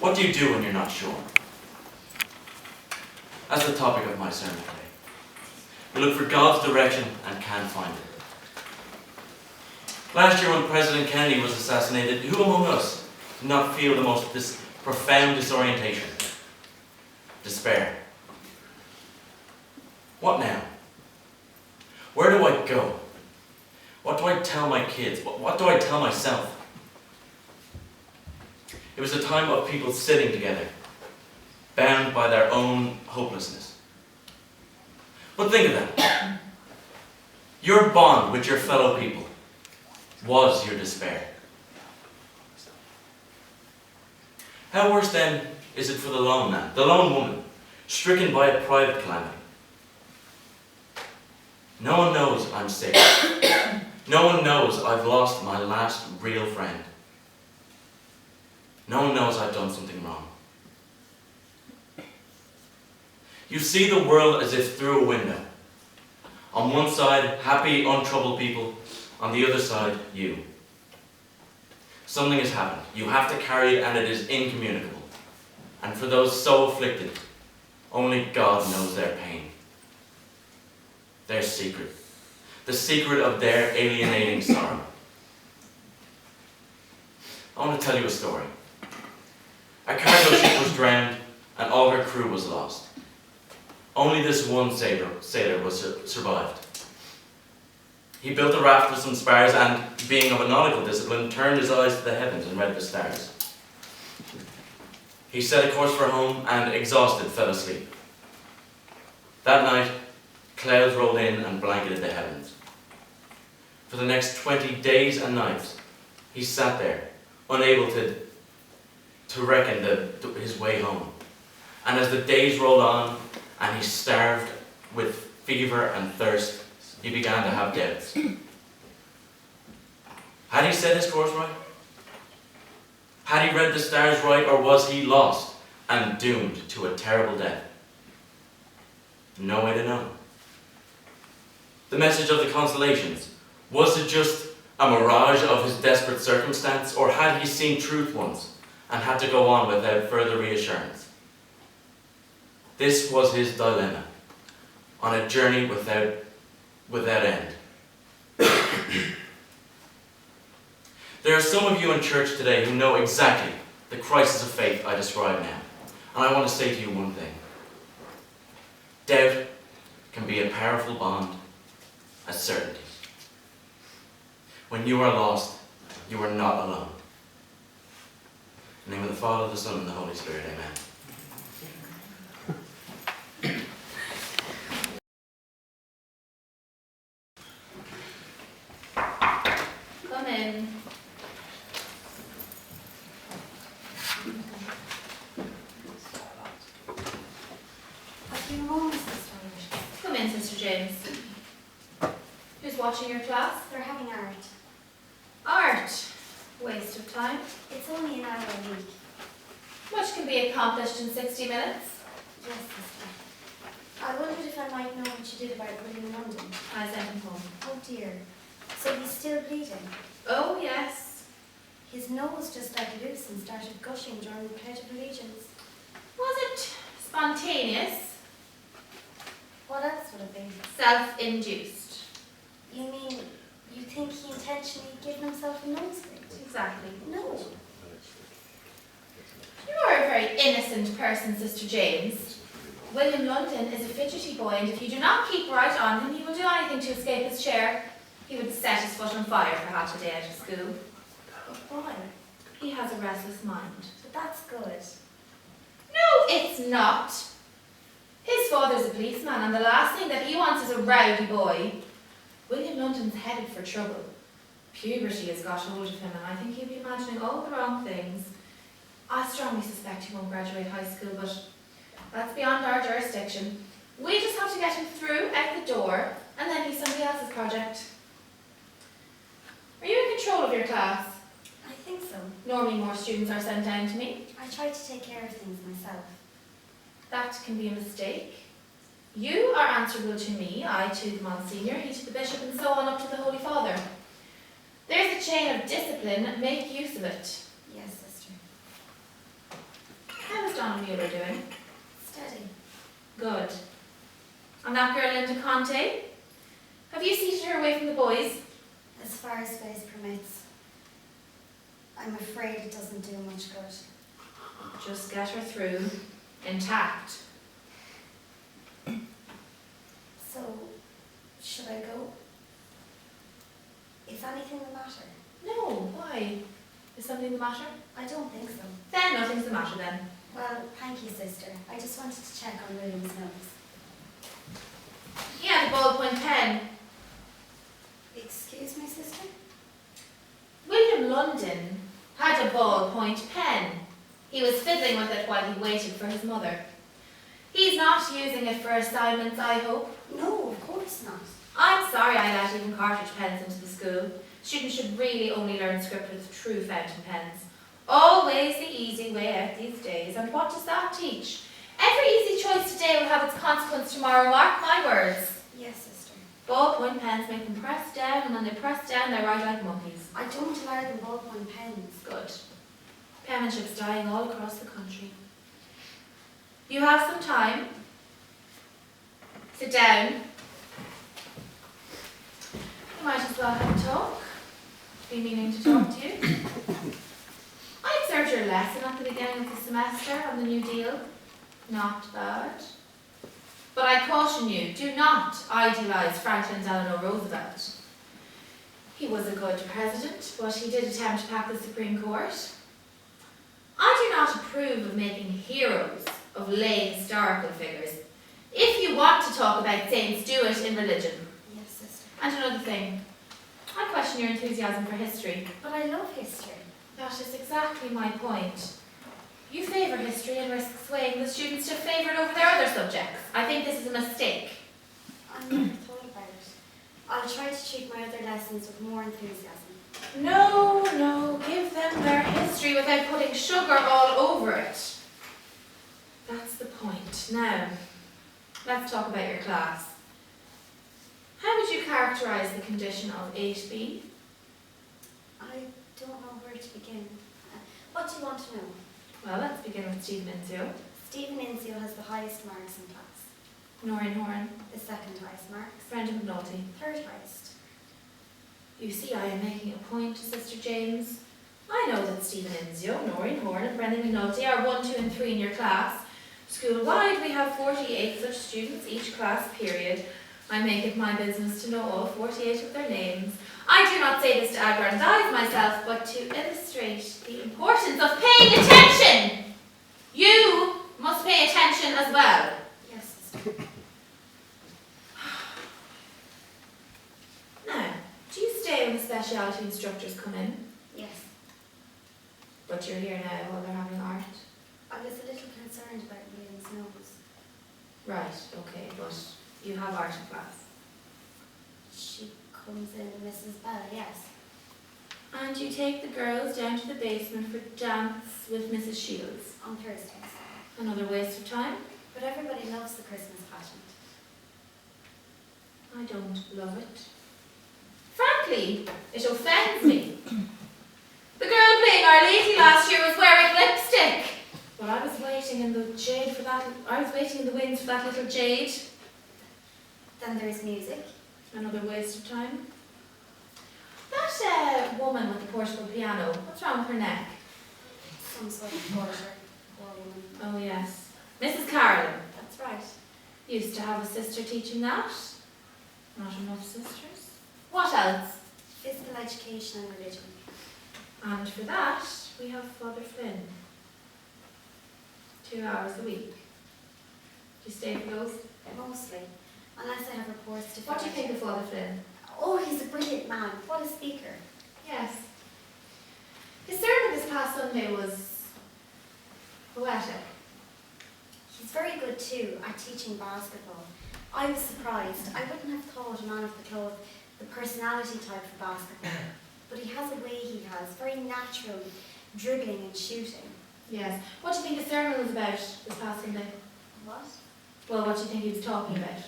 What do you do when you're not sure? That's the topic of my sermon today. We look for God's direction and can't find it. Last year when President Kennedy was assassinated, who among us did not feel the most profound disorientation? Despair. What now? Where do I go? What do I tell my kids? What do I tell myself? It was a time of people sitting together, bound by their own hopelessness. But think of that. Your bond with your fellow people was your despair. How worse then is it for the lone man, the lone woman, stricken by a private calamity? No one knows I'm sick. No one knows I've lost my last real friend. No one knows I've done something wrong. You see the world as if through a window. On one side, happy, untroubled people. On the other side, you. Something has happened. You have to carry it and it is incommunicable. And for those so afflicted, only God knows their pain. Their secret. The secret of their alienating sorrow. I want to tell you a story. A cargo ship was drowned and all her crew was lost. Only this one sailor survived. He built a raft with some spars and, being of a nautical discipline, turned his eyes to the heavens and read the stars. He set a course for home and, exhausted, fell asleep. That night, clouds rolled in and blanketed the heavens. For the next 20 days and nights, he sat there, unable to reckon his way home. And as the days rolled on, and he starved with fever and thirst, he began to have doubts. Had he set his course right? Had he read the stars right, or was he lost and doomed to a terrible death? No way to know. The message of the constellations, was it just a mirage of his desperate circumstance, or had he seen truth once and had to go on without further reassurance? This was his dilemma, on a journey without end. There are some of you in church today who know exactly the crisis of faith I describe now. And I want to say to you one thing. Doubt can be a powerful bond as certainty. When you are lost, you are not alone. In the name of the Father, the Son, and the Holy Spirit, amen. Come in. A few moments this time. Come in, Sister James. Who's watching your class? They're having art. Art. Waste of time. It's only an hour a week. Much can be accomplished in 60 minutes. Yes, sister. I wondered if I might know what you did about William in London. I sent him home. Oh dear. So he's still bleeding? Oh, yes. His nose just let loose and started gushing during the Pledge of Allegiance. Was it spontaneous? What else would it be? Self-induced. You mean, you think he intentionally given himself a nosebleed? Exactly. No. You are a very innocent person, Sister James. William London is a fidgety boy, and if you do not keep right on him, he will do anything to escape his chair. He would set his foot on fire for half a day out of school. But why? He has a restless mind. But that's good. No, it's not. His father's a policeman, and the last thing that he wants is a rowdy boy. William London's headed for trouble. Puberty has got hold of him, and I think he'll be imagining all the wrong things. I strongly suspect he won't graduate high school, but that's beyond our jurisdiction. We just have to get him through, out the door, and then he's somebody else's project. Are you in control of your class? I think so. Normally more students are sent down to me. I try to take care of things myself. That can be a mistake. You are answerable to me, I to the Monsignor, he to the Bishop, and so on up to the Holy Father. There's a chain of discipline, make use of it. Yes, sister. Donald Muller doing? Steady. Good. And that girl Linda Conte? Have you seated her away from the boys? As far as space permits. I'm afraid it doesn't do much good. Just get her through, intact. So, should I go? Is anything the matter? No, why? Is something the matter? I don't think so. Then nothing's the matter then. Well, thank you, sister. I just wanted to check on William's nose. He had a ballpoint pen. Excuse me, sister? William London had a ballpoint pen. He was fiddling with it while he waited for his mother. He's not using it for assignments, I hope. No, of course not. I'm sorry I let even cartridge pens into the school. Students should really only learn script with true fountain pens. Always the easy way out these days. And what does that teach? Every easy choice today will have its consequence tomorrow, mark my words. Yes, sister. Ballpoint pens make them press down, and when they press down, they write like monkeys. I don't allow them ballpoint pens. Good. Penmanship's dying all across the country. You have some time. Sit down. You might as well have a talk. Been meaning to talk to you. I observed your lesson at the beginning of the semester on the New Deal. Not bad. But I caution you, do not idealise Franklin Delano Roosevelt. He was a good president, but he did attempt to pack the Supreme Court. I do not approve of making heroes of lay historical figures. If you want to talk about saints, do it in religion. Yes, sister. And another thing, I question your enthusiasm for history. But I love history. That is exactly my point. You favour history and risk swaying the students to favour it over their other subjects. I think this is a mistake. I never thought about it. I'll try to treat my other lessons with more enthusiasm. No, give them their history without putting sugar all over it. That's the point. Now, let's talk about your class. How would you characterise the condition of 8B? I don't know where to begin. What do you want to know? Well, let's begin with Stephen Inzio. Stephen Inzio has the highest marks in class. Noreen Horn. The second highest marks. Brenda McNulty. Third highest. You see, I am making a point to Sister James. I know that Stephen Inzio, Noreen Horn and Brenda McNulty are 1, 2 and 3 in your class. School-wide, we have 48 such students each class period. I make it my business to know all 48 of their names. I do not say this to aggrandize myself, but to illustrate the importance of paying attention. You must pay attention as well. Yes, sister. Now, do you stay when the speciality instructors come in? Yes. But you're here now while they're having art. I was a little concerned about William's nose. Right, okay, but you have art in class. She comes in, Mrs. Bell, yes. And you take the girls down to the basement for dance with Mrs. Shields. On Thursdays. Another waste of time? But everybody loves the Christmas pageant. I don't love it. Frankly, it offends me. The girl playing Our Lady last year was wearing lipstick. But I was waiting in the jade for that. I was waiting in the wings for that little jade. Then there's music. Another waste of time. That woman with the portable piano, what's wrong with her neck? Some sort of porter or woman. Oh yes, Mrs. Carolyn. That's right. Used to have a sister teaching that. Not enough sisters. What else? Physical education and religion. And for that, we have Father Flynn. 2 hours a week. Do you stay for those? Mostly. Unless I have reports to What do you finish. think of Father Flynn? Oh, he's a brilliant man. What a speaker. Yes. His sermon this past Sunday was poetic. He's very good too at teaching basketball. I was surprised. I wouldn't have thought a man of the cloth, the personality type for basketball. But he has a way he has, very natural, dribbling and shooting. Yes. What do you think his sermon was about this past Sunday? What? Well, what do you think he was talking about?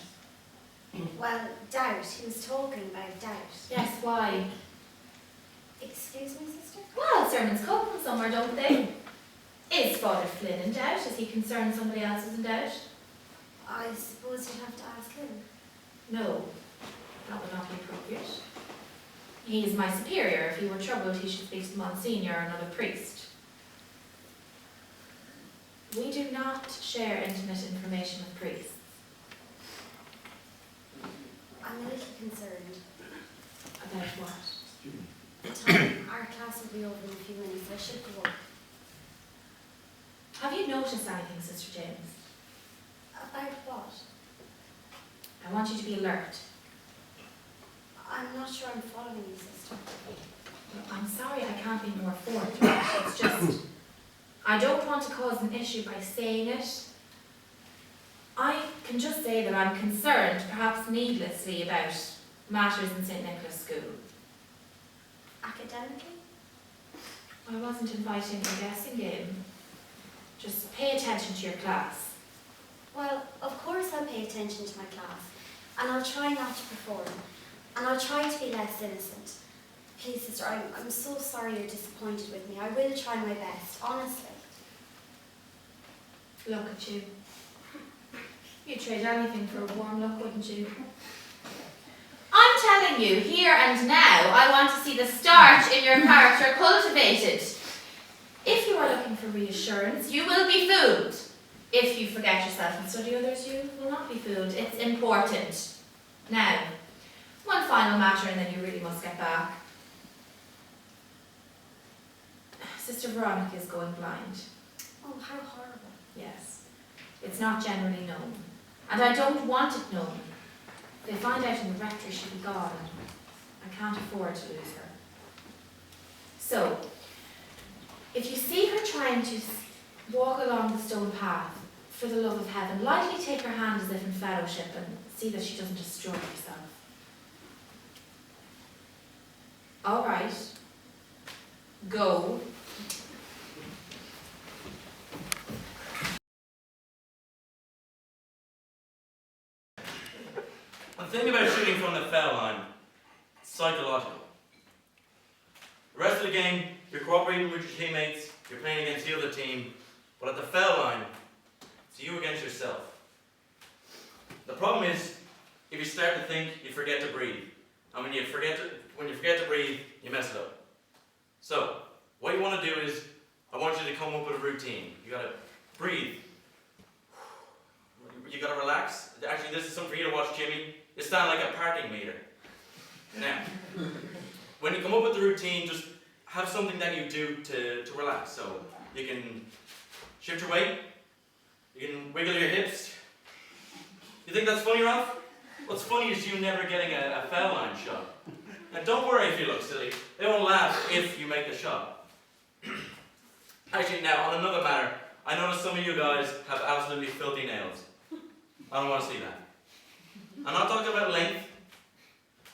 Well, doubt. He was talking about doubt. Yes, why? Excuse me, sister? Well, sermons come from somewhere, don't they? Is Father Flynn in doubt? Is he concerned somebody else is in doubt? I suppose you'd have to ask him. No, that would not be appropriate. He is my superior. If he were troubled, he should speak to Monsignor or another priest. We do not share intimate information with priests. I'm a little concerned. About what? The time our class will be over in a few minutes. I should go up. Have you noticed anything, Sister James? About what? I want you to be alert. I'm not sure I'm following you, sister. I'm sorry I can't be more forthright. It's just, I don't want to cause an issue by saying it. I can just say that I'm concerned, perhaps needlessly, about matters in St. Nicholas School. Academically? I wasn't inviting a guessing game. Just pay attention to your class. Well, of course I'll pay attention to my class. And I'll try not to perform. And I'll try to be less innocent. Please, sister, I'm so sorry you're disappointed with me. I will try my best, honestly. Look at you. You'd trade anything for a warm look, wouldn't you? I'm telling you, here and now, I want to see the starch in your character cultivated. If you are looking for reassurance, you will be fooled. If you forget yourself and study others, you will not be fooled. It's important. Now, one final matter and then you really must get back. Sister Veronica is going blind. Oh, how horrible. Yes. It's not generally known. And I don't want it known. If they find out in the rectory, she'll be gone. I can't afford to lose her. So, if you see her trying to walk along the stone path, for the love of heaven, lightly take her hand as if in fellowship and see that she doesn't destroy herself. All right. Go. The thing about shooting from the foul line, it's psychological. The rest of the game, you're cooperating with your teammates, you're playing against the other team, but at the foul line, it's you against yourself. The problem is, if you start to think, you forget to breathe. And when you forget to breathe, you mess it up. So, what you want to do is, I want you to come up with a routine. You gotta breathe. You gotta relax. Actually, this is something for you to watch, Jimmy. You stand like a parking meter. Now, when you come up with the routine, just have something that you do to relax. So, you can shift your weight. You can wiggle your hips. You think that's funny, Ralph? What's funny is you never getting a foul line shot. Now don't worry if you look silly. They won't laugh if you make the shot. Actually, now on another matter, I noticed some of you guys have absolutely filthy nails. I don't want to see that. I'm not talking about length.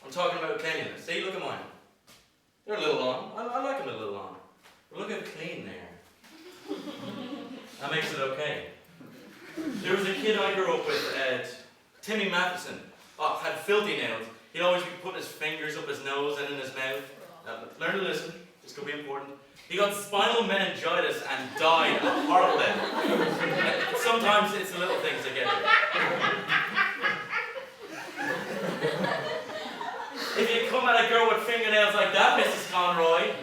I'm talking about cleanliness. See, look at mine. They're a little long. I like them a little long. But look how clean they are. That makes it okay. There was a kid I grew up with, Timmy Matheson. Oh, had filthy nails. He'd always be putting his fingers up his nose and in his mouth. Learn to listen. This could be important. He got spinal meningitis and died a horrible death. Sometimes it's the little things that get you. If you come at a girl with fingernails like that, Mrs. Conroy,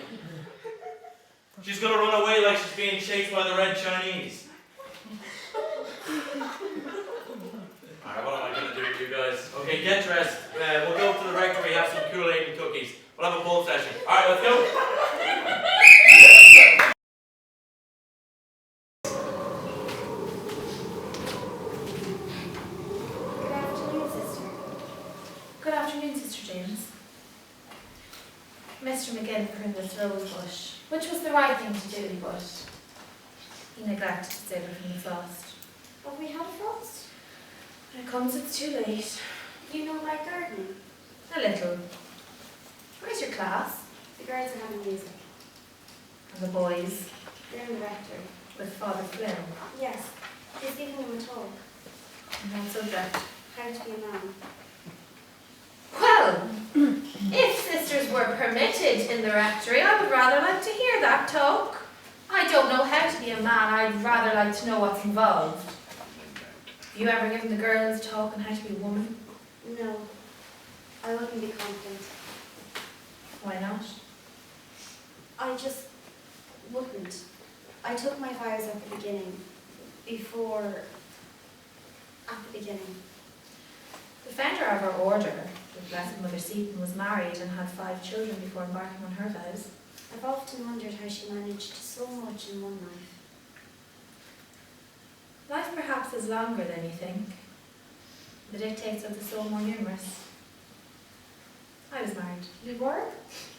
she's going to run away like she's being chased by the Red Chinese. Alright, what am I going to do with you guys? Okay, get dressed. We'll go to the rectory, have some Kool-Aid and cookies. We'll have a bowl session. Alright, let's go. Good afternoon, sister. Good afternoon, Sister James. Mr. McGinn pruned this rose bush, which was the right thing to do, but he neglected to save it from the frost. Have we had a frost? When it comes, it's too late. You know about gardening? A little. Where's your class? The girls are having music. And the boys? They're in the rectory. With Father Flynn. Yes. He's giving them a talk. And what subject? How to be a man. Well, if sisters were permitted in the rectory, I would rather like to hear that talk. I I don't know how to be a man. I'd rather like to know what's involved. Have you ever given the girls a talk on how to be a woman? No, I wouldn't be confident. Why not? I just wouldn't. I took my vows at the beginning. At the beginning. The founder of our order, the Blessed Mother Seton, was married and had 5 children before embarking on her vows. I've often wondered how she managed so much in one life. Life perhaps is longer than you think. The dictates of the soul more numerous. I was married. You were?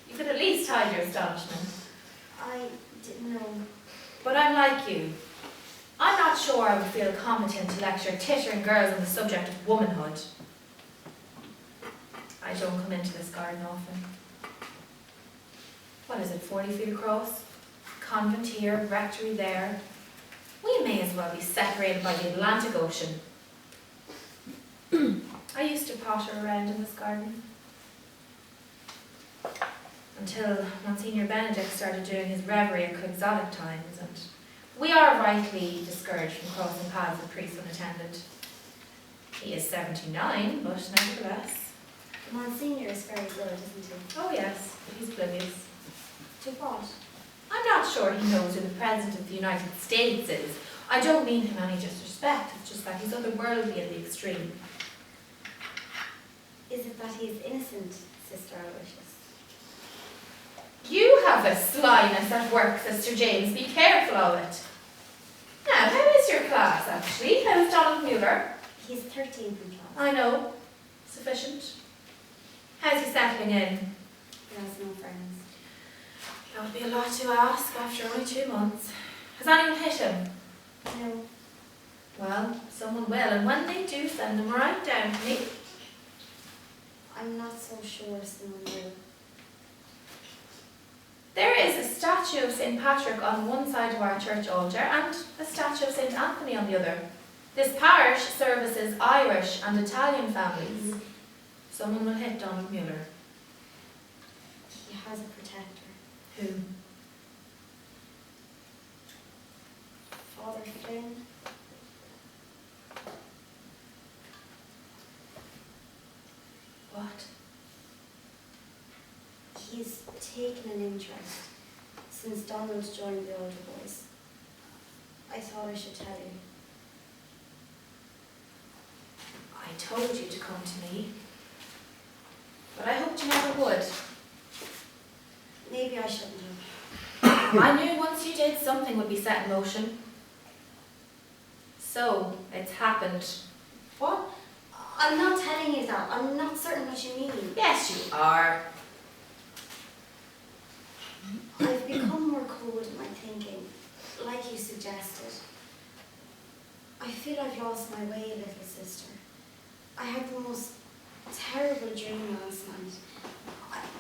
You could at least hide your astonishment. I didn't know. But I'm like you. I'm not sure I would feel competent to lecture tittering girls on the subject of womanhood. I don't come into this garden often. What is it, 40 feet across? Convent here, rectory there. We may as well be separated by the Atlantic Ocean. I used to potter around in this garden. Until Monsignor Benedict started doing his reverie at quixotic times, and we are rightly discouraged from crossing paths with priests unattended. He is 79, but nevertheless. The Monsignor is very good, isn't he? Oh yes, but he's oblivious. To what? I'm not sure he knows who the President of the United States is. I don't mean him any disrespect, it's just that he's otherworldly in the extreme. Is it that he is innocent, Sister Aloysius? You have a slyness at work, Sister James. Be careful of it. Now, how is your class, actually? How's Donald Muller? He's 13th in class. I know. Sufficient. How's he settling in? He has no friends. That would be a lot to ask after only 2 months. Has anyone hit him? No. Well, someone will, and when they do, send them right down to me. I'm not so sure someone will. There is a statue of St. Patrick on one side of our church altar and a statue of St. Anthony on the other. This parish services Irish and Italian families. Someone will hit Donald Muller. He has a protector. Who? Father Flynn. What? He's taken an interest since Donald joined the older boys. I thought I should tell you. I told you to come to me. But I hoped you never would. Maybe I shouldn't have. I knew once you did, something would be set in motion. So, it's happened. What? I'm not telling you that. I'm not certain what you mean. Yes, you are. I've become more cold in my thinking, like you suggested. I feel I've lost my way, little sister. I had the most terrible dream last night.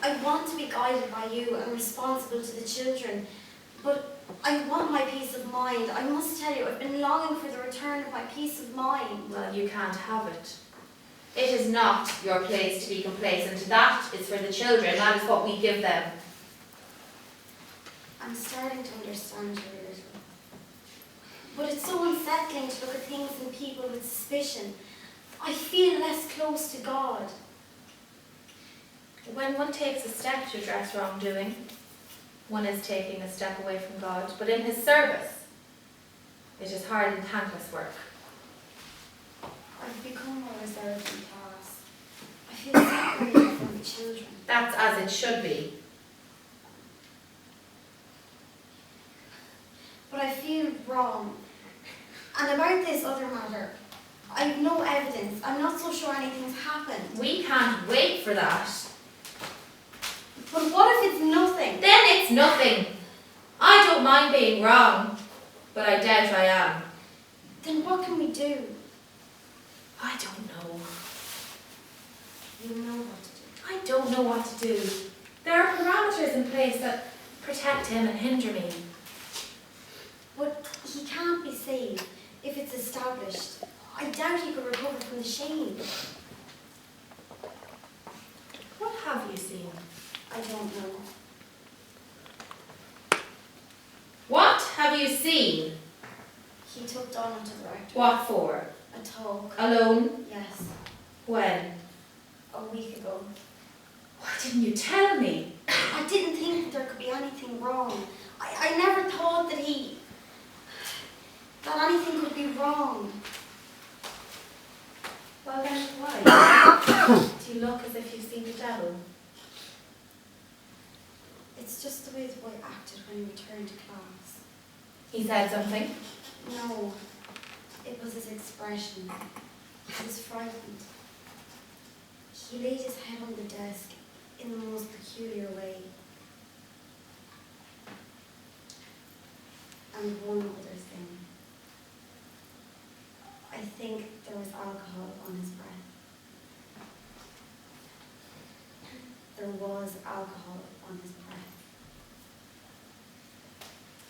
I want to be guided by you and responsible to the children, but I want my peace of mind. I must tell you, I've been longing for the return of my peace of mind. Well, you can't have it. It is not your place to be complacent. That is for the children. That is what we give them. I'm starting to understand you a little. But it's so unsettling to look at things and people with suspicion. I feel less close to God. When one takes a step to address wrongdoing, one is taking a step away from God. But in His service, it is hard and thankless work. I've become more reserved in class. I feel separated from the children. That's as it should be. But I feel wrong. And about this other matter, I've no evidence. I'm not so sure anything's happened. We can't wait for that. But what if it's nothing? Then it's nothing. I don't mind being wrong, but I doubt I am. Then what can we do? I don't know. You know what to do. I don't know what to do. There are parameters in place that protect him and hinder me. But he can't be saved if it's established. I doubt he could recover from the shame. What have you seen? I don't know. What you seen? He took Donald to the rectory. What for? A talk. Alone? Yes. When? A week ago. Why didn't you tell me? I didn't think that there could be anything wrong. I never thought that anything could be wrong. Well then, why? Do you look as if you've seen the devil? It's just the way the boy acted when he returned to class. He said something? No, it was his expression. He was frightened. He laid his head on the desk in the most peculiar way. And one other thing. I think there was alcohol on his breath. There was alcohol on his breath.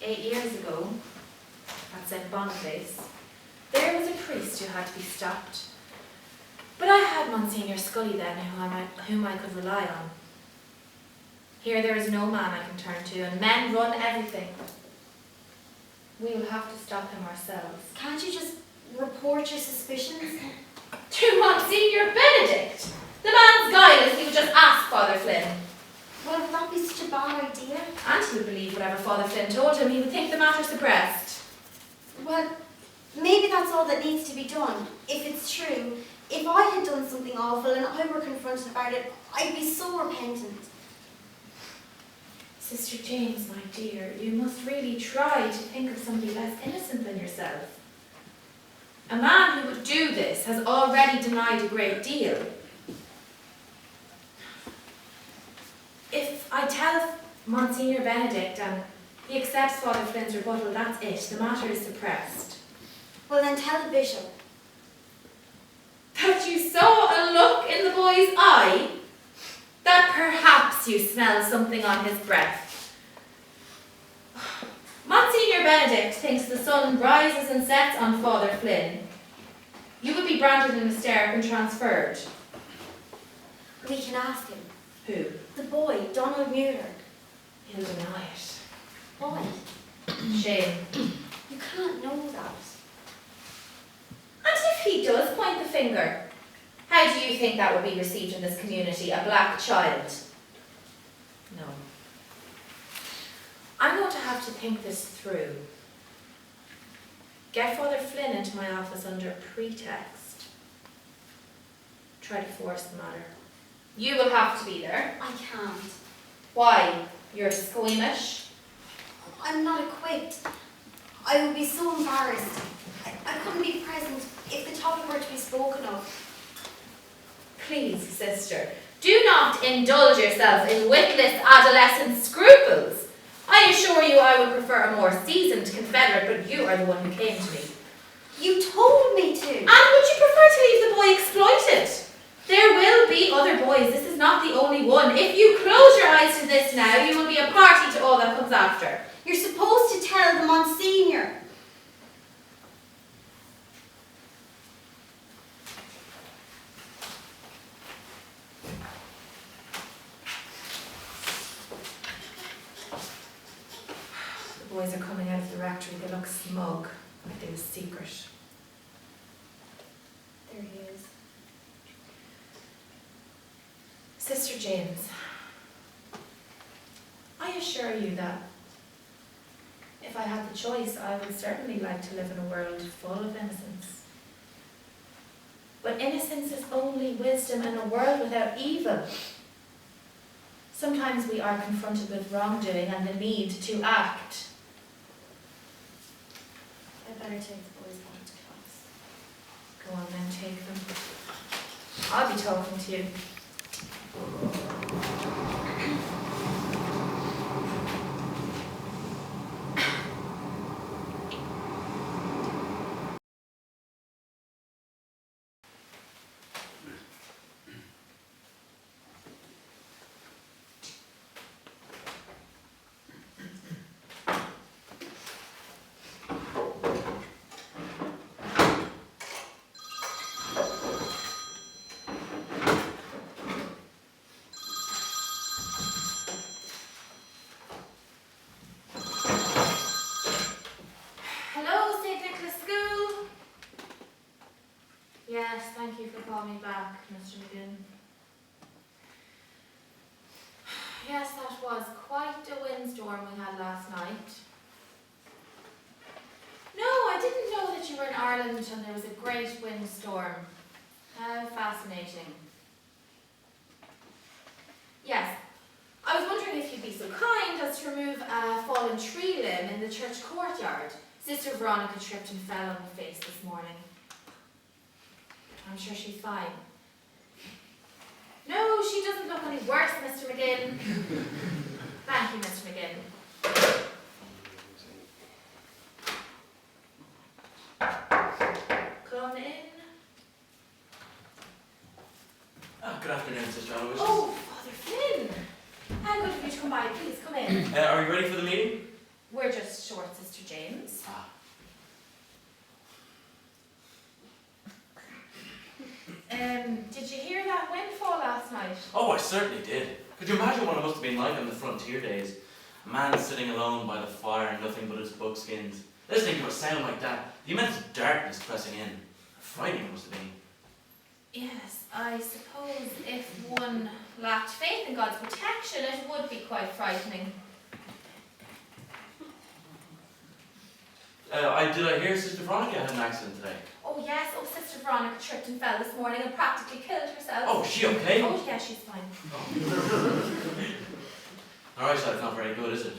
8 years ago, at St. Boniface, there was a priest who had to be stopped. But I had Monsignor Scully then whom I could rely on. Here there is no man I can turn to, and men run everything. We will have to stop him ourselves. Can't you just report your suspicions? To Monsignor Benedict! The man's guileless, he would just ask Father Flynn. Well, would that be such a bad idea? And he would believe whatever Father Flynn told him. He would think the matter suppressed. Well, maybe that's all that needs to be done. If it's true, if I had done something awful and I were confronted about it, I'd be so repentant. Sister James, my dear, you must really try to think of somebody less innocent than yourself. A man who would do this has already denied a great deal. If I tell Monsignor Benedict and he accepts Father Flynn's rebuttal, that's it. The matter is suppressed. Well, then tell the bishop. That you saw a look in the boy's eye? That perhaps you smell something on his breath. Monsignor Benedict thinks the sun rises and sets on Father Flynn. You would be branded an hysteric and transferred. We can ask him. Who? The boy, Donald Muller. He'll deny it. Why? Shame. You can't know that. And if he does point the finger, how do you think that would be received in this community? A black child? No. I'm going to have to think this through. Get Father Flynn into my office under pretext. Try to force the matter. You will have to be there. I can't. Why? You're squeamish? I'm not equipped. I would be so embarrassed. I couldn't be present if the topic were to be spoken of. Please, sister, do not indulge yourself in witless adolescent scruples. I assure you I would prefer a more seasoned confederate, but you are the one who came to me. You told me to. And would you prefer to leave the boy exploited? There will be other boys. This is not the only one. If you close your eyes to this now, you will be a party to all that comes after. You're supposed to tell the Monsignor. The boys are coming out of the rectory. They look smug, like they was secret. There he is. Sister James, I assure you that if I had the choice, I would certainly like to live in a world full of innocence. But innocence is only wisdom in a world without evil. Sometimes we are confronted with wrongdoing and the need to act. I better take the boys back to class. Go on then, take them. I'll be talking to you. thank you for calling me back, Mr. McGinn. Yes, that was quite a windstorm we had last night. No, I didn't know that you were in Ireland until there was a great windstorm. How fascinating. Yes, I was wondering if you'd be so kind as to remove a fallen tree limb in the church courtyard. Sister Veronica tripped and fell on her face this morning. I'm sure she's fine. No, she doesn't look any worse, Mr. McGinn. Thank you, Mr. McGinn. Come in. Oh, good afternoon, Sister Aloysius. Oh, Father Flynn. How good of you to come by. Please come in. Are you ready for the meeting? We're just short, Sister James. Did you hear that windfall last night? Oh, I certainly did. Could you imagine what it must have been like on the frontier days? A man sitting alone by the fire, nothing but his buckskins. Listening to a sound like that, the immense darkness pressing in. Frightening it must have been. Yes, I suppose if one lacked faith in God's protection, it would be quite frightening. Did I hear Sister Veronica had an accident today? Oh yes, Sister Veronica tripped and fell this morning and practically killed herself. Oh, is she okay? Oh yeah, she's fine. Her eyesight's not very good, is it?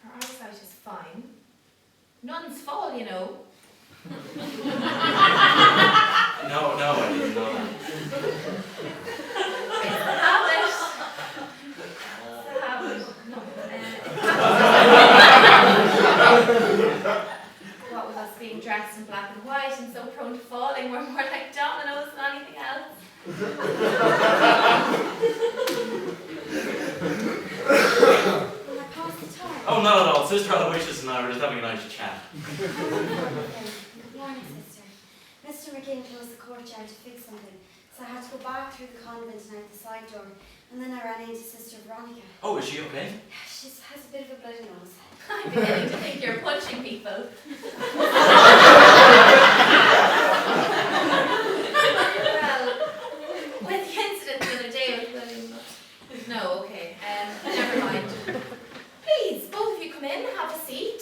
Her eyesight is fine. Nuns fall, you know. No, I didn't know that. It's a habit. It's a habit. No. What with us being dressed in black and white and so prone to falling, we're more like dominoes than anything else. Will I pass the time? Oh, not at all. Sister Aloysius and I were just having a nice chat. Good morning, sister. Mr. McGinn closed the courtyard to fix something, so I had to go back through the convent and out the side door, and then I ran into Sister Veronica. Oh, is she okay? She just has a bit of a bloody nose. I'm beginning to think you're punching people. Well, with the incident the other day with William. No, okay. Never mind. Please, both of you come in, have a seat.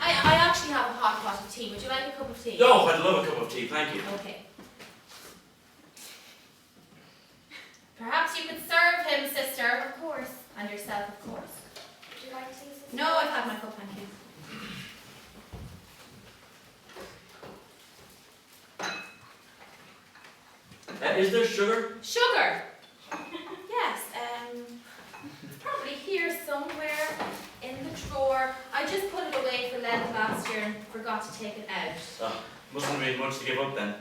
I actually have a hot pot of tea. Would you like a cup of tea? Oh, I'd love a cup of tea, thank you. Okay. Perhaps you could serve him, sister. Of course. And yourself, of course. Would you like tea, sister? No, I've had my cup, thank you. Is there sugar? Sugar! Yes, probably here somewhere in the drawer. I just put it away for Lent last year and forgot to take it out. Oh, mustn't have been much to give up then.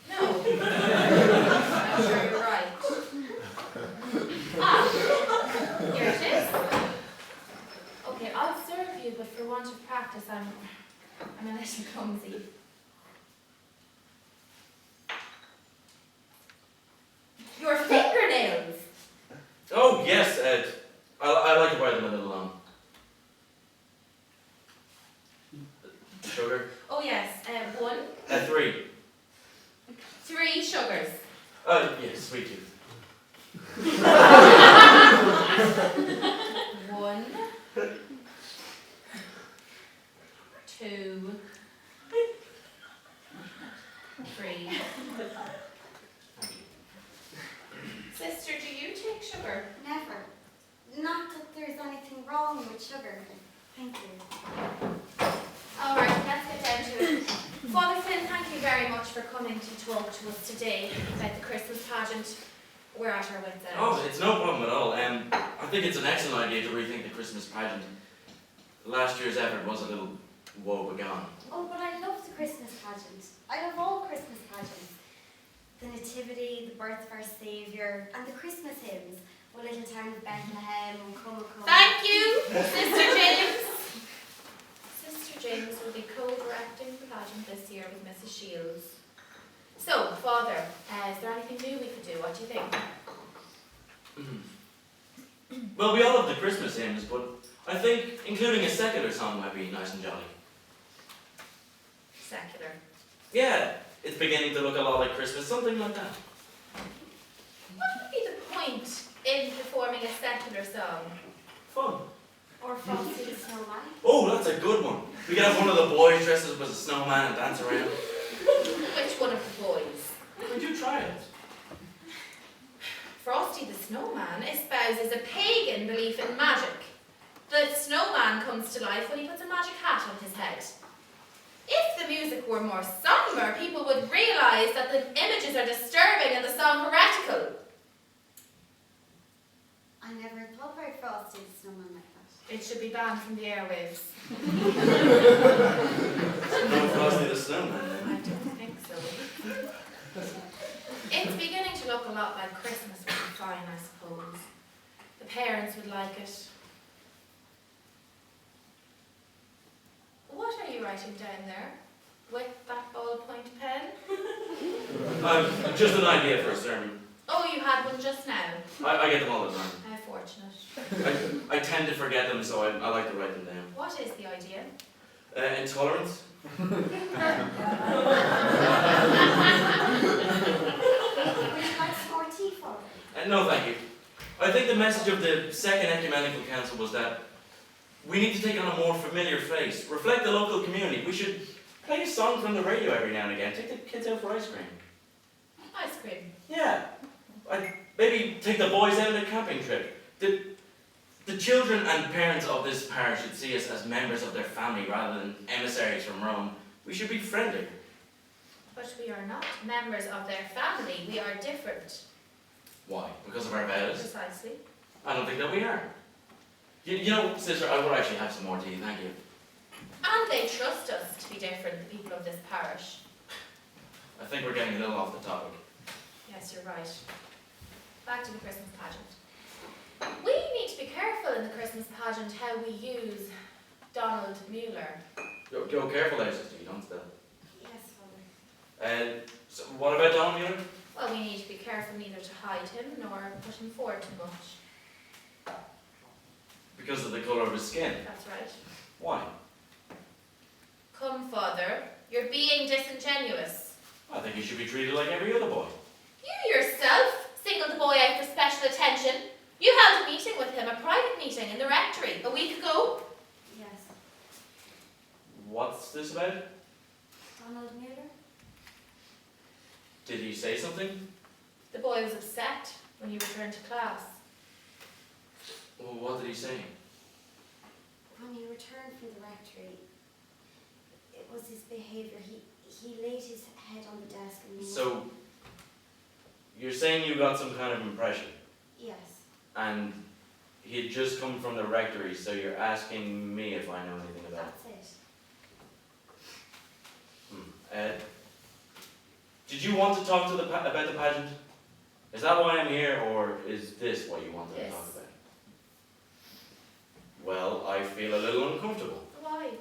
No. I'm sure you're right. Ah, here it is. Okay, I'll serve you, but for want of practice, I'm a little clumsy. Your fingernails! Oh, yes, Ed. I like to wear them a little long. Sugar? Oh yes, 1, 3. 3 sugars. Yes, sweet tooth. 1, 2, 3. Sister, do you take sugar? Never. Not that there's anything wrong with sugar. Thank you. Alright, let's get down to it. Father Flynn, thank you very much for coming to talk to us today about the Christmas pageant. We're at our wits' end. Oh, it's no problem at all. I think it's an excellent idea to rethink the Christmas pageant. Last year's effort was a little woebegone. Oh, but I love the Christmas pageant. I love all Christmas pageants. The Nativity, the birth of our Saviour, and the Christmas hymns. O Little Town of Bethlehem, and Come, Come. Thank you, Sister James. Sister James will be co-directing the pageant this year with Mrs. Shields. So, Father, is there anything new we could do? What do you think? Well, we all have the Christmas hymns, but I think including a secular song might be nice and jolly. Secular. Yeah, it's beginning to look a lot like Christmas, something like that. What would be the point in performing a secular song? Fun. Or Frosty the Snowman. Oh, that's a good one. We could have one of the boys dressed up as a snowman and dance around. Which one of the boys? Would you try it? Frosty the Snowman espouses a pagan belief in magic. The snowman comes to life when he puts a magic hat on his head. If the music were more somber, people would realise that the images are disturbing and the song heretical. I never thought about Frosty the Snowman like that. It should be banned from the airwaves. No Frosty the Snowman, then. I don't think so. It's beginning to look a lot like Christmas, which is fine, I suppose. The parents would like it. What are you writing down there? With that ballpoint pen? Just an idea for a sermon. Oh, you had one just now. I get them all the time. How fortunate. I tend to forget them, so I like to write them down. What is the idea? Intolerance? Would you like some more tea, Father? No, thank you. I think the message of the Second Ecumenical Council was that we need to take on a more familiar face, reflect the local community. We should play a song from the radio every now and again, take the kids out for ice cream. Ice cream. Yeah. Maybe take the boys out on a camping trip. The children and parents of this parish should see us as members of their family rather than emissaries from Rome. We should be friendly. But we are not members of their family. We are different. Why? Because of our vows? Precisely. I don't think that we are. You know, sister, I would actually have some more tea, thank you. And they trust us to be different, the people of this parish. I think we're getting a little off the topic. Yes, you're right. Back to the Christmas pageant. We need to be careful in the Christmas pageant how we use Donald Muller. Go careful there, sister, you don't spill. Yes, Father. So what about Donald Muller? Well, we need to be careful neither to hide him nor push him forward too much. Because of the colour of his skin. That's right. Why? Come, Father, you're being disingenuous. I think he should be treated like every other boy. You yourself singled the boy out for special attention. You held a meeting with him, a private meeting in the rectory, a week ago. Yes. What's this about? Donald Muller? Did he say something? The boy was upset when he returned to class. Well, what did he say? When he returned from the rectory, it was his behaviour. He laid his head on the desk and... So, you're saying you got some kind of impression? Yes. And he had just come from the rectory, so you're asking me if I know anything about it? That's it. Did you want to talk to about the pageant? Is that why I'm here, or is this what you wanted to Yes. talk about? Well, I feel a little uncomfortable. Why?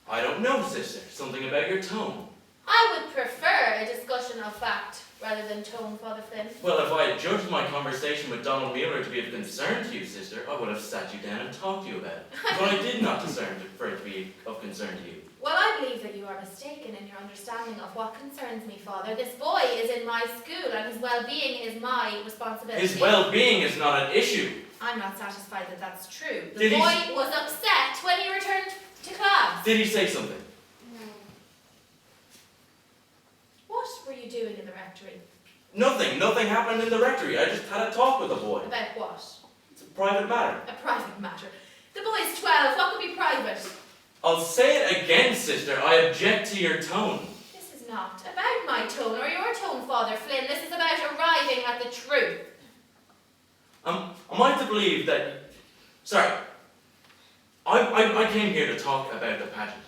I don't know, sister. Something about your tone. I would prefer a discussion of fact rather than tone, Father Flynn. Well, if I had judged my conversation with Donald Muller to be of concern to you, sister, I would have sat you down and talked to you about it. But I did not discern for it to be of concern to you. Well, I believe that you are mistaken in your understanding of what concerns me, Father. This boy is in my school and his well-being is my responsibility. His well-being is not an issue. I'm not satisfied that that's true. The Did he- boy was upset when he returned to class. Did he say something? No. What were you doing in the rectory? Nothing. Nothing happened in the rectory. I just had a talk with the boy. About what? It's a private matter. A private matter. The boy is 12. What could be private? I'll say it again, sister. I object to your tone. This is not about my tone or your tone, Father Flynn. This is about arriving at the truth. Am I to believe that... Sorry. I came here to talk about the pageant.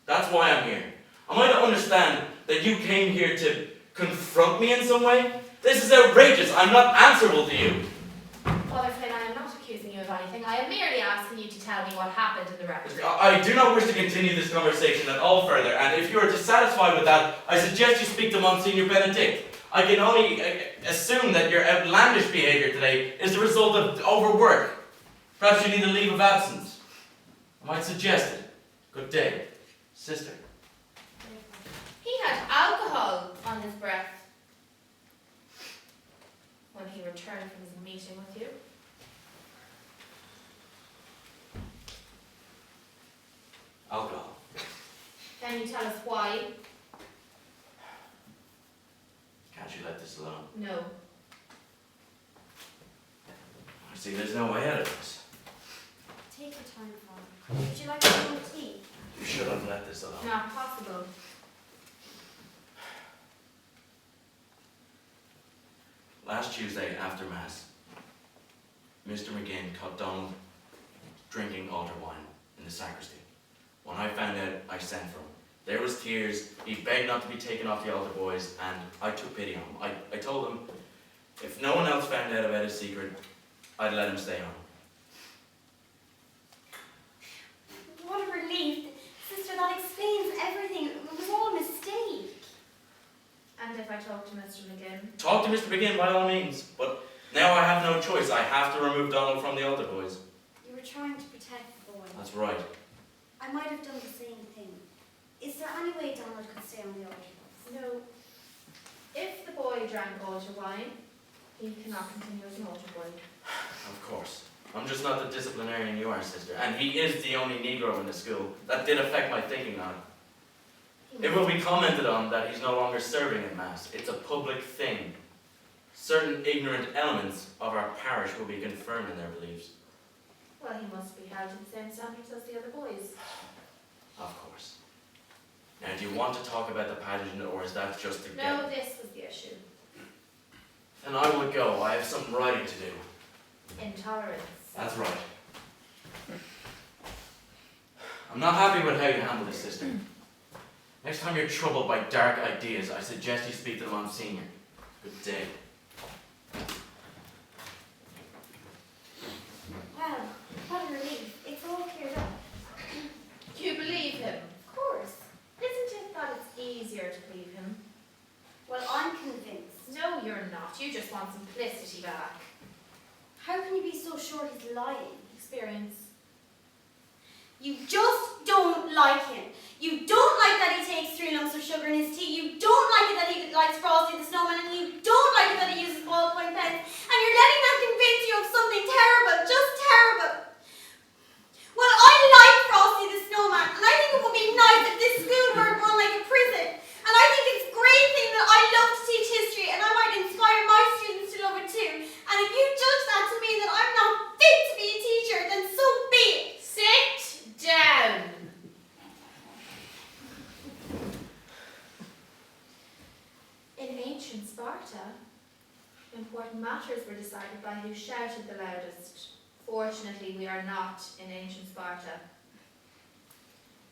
That's why I'm here. Am I to understand that you came here to confront me in some way? This is outrageous. I'm not answerable to you. Father Flynn, I am not accusing you of anything. I am merely asking you to tell me what happened in the rectory. I do not wish to continue this conversation at all further, and if you are dissatisfied with that, I suggest you speak to Monsignor Benedict. I can only assume that your outlandish behaviour today is the result of overwork. Perhaps you need a leave of absence. I might suggest it. Good day, sister. He had alcohol on his breath when he returned from his meeting with you. Alcohol. Can you tell us why? Can't you let this alone? No. I see there's no way out of this. Take your time, Father. Would you like some more tea? You should have let this alone. Not possible. Last Tuesday after Mass, Mr. McGinn caught Donald drinking altar wine in the sacristy. When I found out, I sent for him. There was tears. He begged not to be taken off the altar boys, and I took pity on him. I told him if no one else found out about his secret, I'd let him stay on. What a relief. Sister, that explains everything. It was all a mistake. And if I talk to Mr. McGinn? Talk to Mr. McGinn by all means, but now I have no choice. I have to remove Donald from the altar boys. You were trying to protect the boy. That's right. I might have done the same thing. Is there any way Donald could stay on the altar boys? No. If the boy drank altar wine, he cannot continue as an altar boy. Of course. I'm just not the disciplinarian you are, sister. And he is the only Negro in the school. That did affect my thinking on it. It will be commented on that he's no longer serving in Mass. It's a public thing. Certain ignorant elements of our parish will be confirmed in their beliefs. Well, he must be held to the same standards as the other boys. Of course. Now, do you want to talk about the pageant, or is that just to No, this was the issue. Then I will go. I have some writing to do. Intolerance. That's right. I'm not happy with how you handle this, sister. Next time you're troubled by dark ideas, I suggest you speak to the Monsignor. Good day. Well, what a relief. It's all cleared up. Do you believe him? Of course. Isn't it that it's easier to believe him? Well, I'm convinced. No, you're not. You just want simplicity back. How can you be so sure he's lying? Experience. You just don't like him. You don't like that he takes 3 lumps of sugar in his tea. You don't like it that he likes Frosty the Snowman, and you don't like it that he uses ballpoint pens. And you're letting that convince you of something terrible, just terrible. Well, I like Frosty the Snowman, and I think it would be nice if this school were run like a prison. And I think it's a great thing that I love to teach history, and I might inspire my students to love it too. And if you judge that to mean that I'm not fit to be a teacher, then so be it. Sit down. In ancient Sparta, important matters were decided by who shouted the loudest. Fortunately, we are not in ancient Sparta.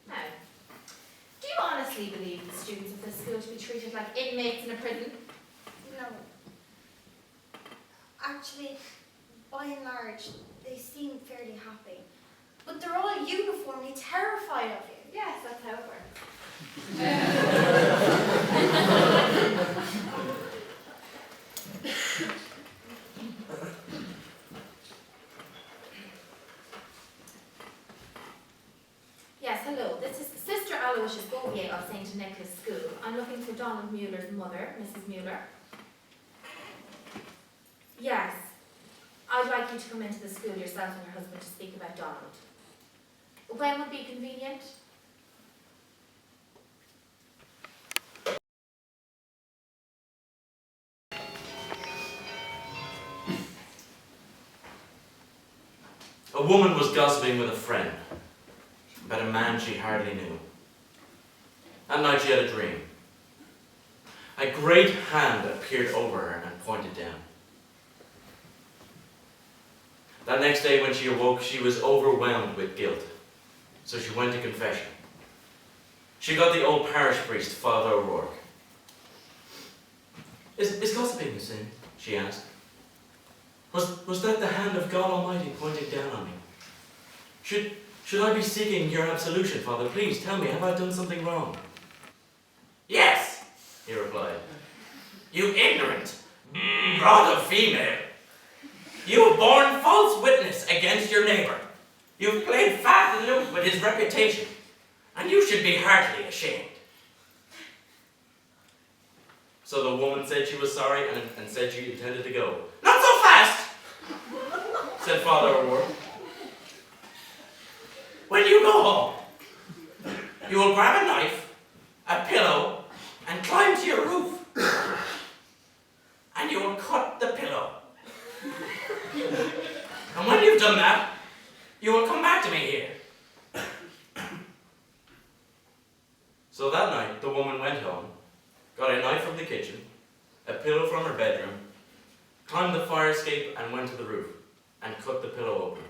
Now, do you honestly believe the students of this school to be treated like inmates in a prison? No. Actually, by and large, they seem fairly happy. But they're all uniformly terrified of you. Yes, that's how it works. Yes, hello. This is Sister Aloysius Bouvier of St. Nicholas School. I'm looking for Donald Muller's mother, Mrs. Muller. Yes. I'd like you to come into the school yourself and your husband to speak about Donald. When would be convenient? A woman was gossiping with a friend about a man she hardly knew. That night she had a dream. A great hand appeared over her and pointed down. That next day when she awoke, she was overwhelmed with guilt. So she went to confession. She got the old parish priest, Father O'Rourke. Is gossiping a sin? She asked. Was that the hand of God Almighty pointing down on me? Should I be seeking your absolution, Father? Please tell me, have I done something wrong? Yes, he replied. You ignorant, rather female. You have borne false witness against your neighbour. You have played fast and loose with his reputation, and you should be heartily ashamed. So the woman said she was sorry and said she intended to go. Not so fast, said Father O'Rourke. When you go home, you will grab a knife, a pillow, and climb to your roof. And you will cut the pillow. And when you've done that, you will come back to me here. So that night, the woman went home, got a knife from the kitchen, a pillow from her bedroom, climbed the fire escape and went to the roof, and cut the pillow open.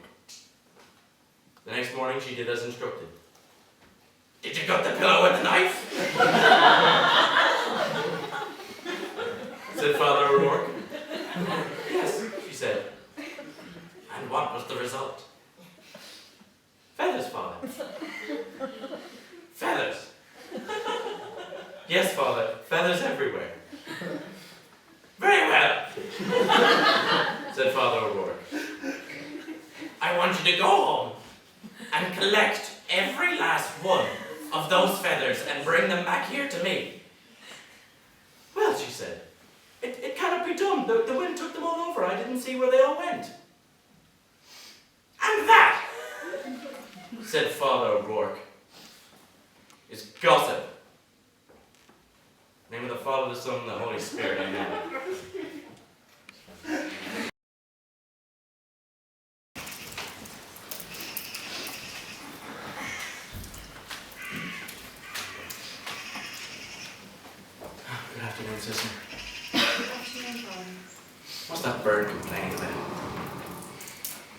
The next morning, she did as instructed. Did you cut the pillow with the knife? Said Father O'Rourke. Yes, she said. And what was the result? Feathers, Father. Feathers. Yes, Father, feathers everywhere. Very well, said Father O'Rourke. I want you to go home and collect every last one of those feathers and bring them back here to me. Well, she said, it cannot be done. The wind took them all over. I didn't see where they all went. And that, said Father O'Rourke, is gossip. In the name of the Father, the Son, and the Holy Spirit, amen. Good afternoon, sister. Good afternoon, Father. What's that bird complaining about?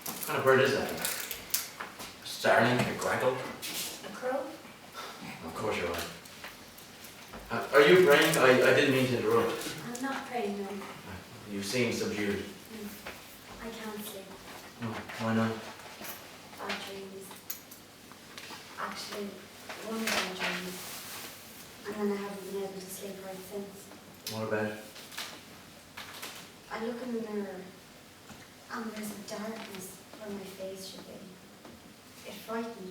What kind of bird is that? A starling? A graggle? A crow? Of course you're right. Are you praying? I didn't mean to interrupt. I'm not praying, no. You seem subdued. I can't sleep. No, why not? Bad dreams. Actually, one bad dream. And then I haven't been able to sleep right since. What about it? I look in the mirror and there's a darkness where my face should be. It frightened me.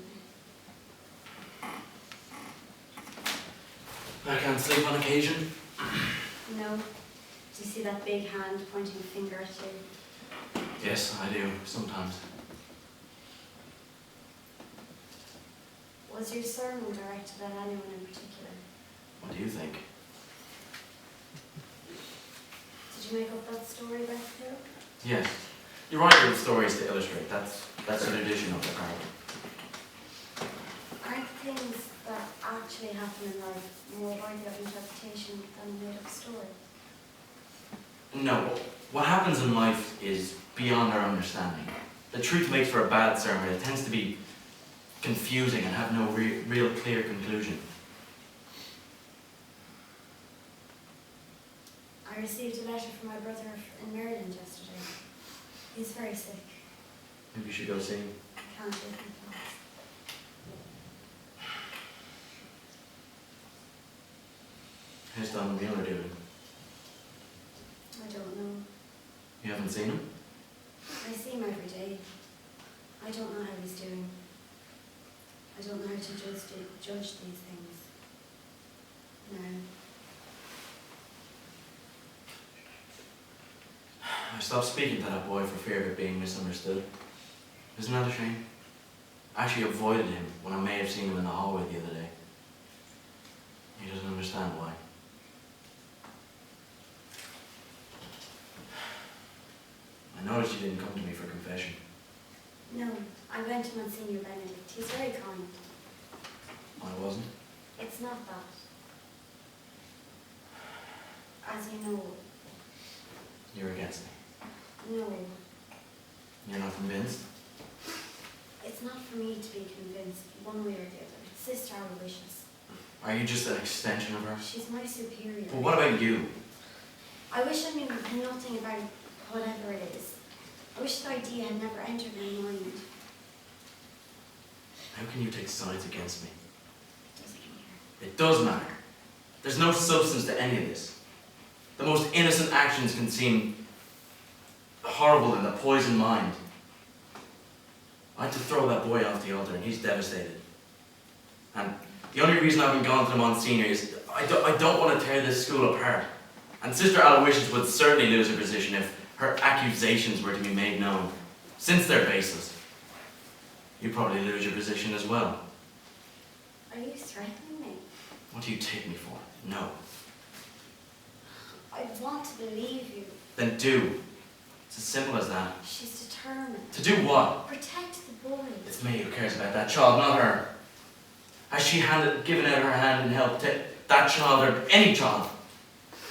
I can't sleep on occasion. No. Do you see that big hand pointing a finger at you? Yes, I do, sometimes. Was your sermon directed at anyone in particular? What do you think? Did you make up that story about the crow? Yes. You write your stories to illustrate. That's an edition of the Cartan. Aren't things that actually happen in life more worthy of interpretation than a made-up story? No. What happens in life is beyond our understanding. The truth makes for a bad sermon. It tends to be confusing and have no real clear conclusion. I received a letter from my brother in Maryland yesterday. He's very sick. Maybe you should go see him. I can't leave my thoughts. How's Don Muller doing? I don't know. You haven't seen him? I see him every day. I don't know how he's doing. I don't know how to judge these things. No. I stopped speaking to that boy for fear of it being misunderstood. Isn't that a shame? I actually avoided him when I may have seen him in the hallway the other day. He doesn't understand why. I noticed you didn't come to me for confession. No, I went to Monsignor Benedict. He's very kind. I wasn't. It's not that. As you know, You're against me. no, You're not convinced? it's not for me to be convinced one way or the other. Sister Aloysius. Are you just an extension of her? She's my superior. But what about you? I wish I knew nothing about whatever it is. I wish the idea had never entered my mind. How can you take sides against me? It doesn't matter. It does matter. There's no substance to any of this. The most innocent actions can seem horrible and a poisoned mind. I had to throw that boy off the altar and he's devastated. And the only reason I haven't gone to the Monsignor is I don't want to tear this school apart. And Sister Aloysius would certainly lose her position if her accusations were to be made known, since they're baseless. You'd probably lose your position as well. Are you threatening me? What do you take me for? No. I want to believe you. Then do. It's as simple as that. She's determined. To do what? Protect the boy. It's me who cares about that child, not her. Has she given out her hand in help to that child or any child?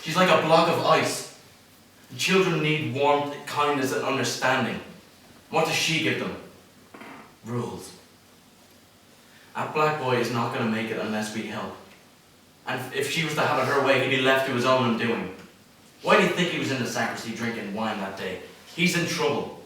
She's like a block of ice. Children need warmth, kindness and understanding. What does she give them? Rules. That black boy is not going to make it unless we help. And if she was to have it her way, he'd be left to his own undoing. Why do you think he was in the sacristy drinking wine that day? He's in trouble.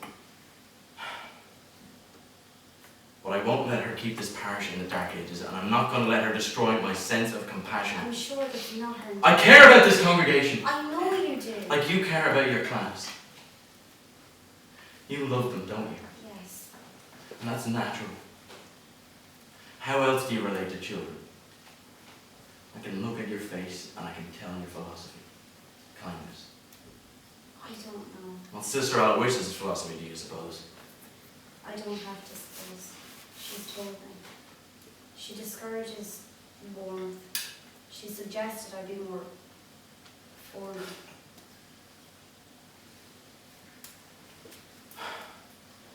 But I won't let her keep this parish in the dark ages, and I'm not going to let her destroy my sense of compassion. I'm sure that's not her. I care about this congregation. I know you do. Like you care about your class. You love them, don't you? Yes. And that's natural. How else do you relate to children? I can look at your face and I can tell your philosophy. Kindness. I don't know. Well, Sister Aloysius' philosophy, do you suppose? I don't have to suppose. She's told me. She discourages warmth. She suggested I be more formal.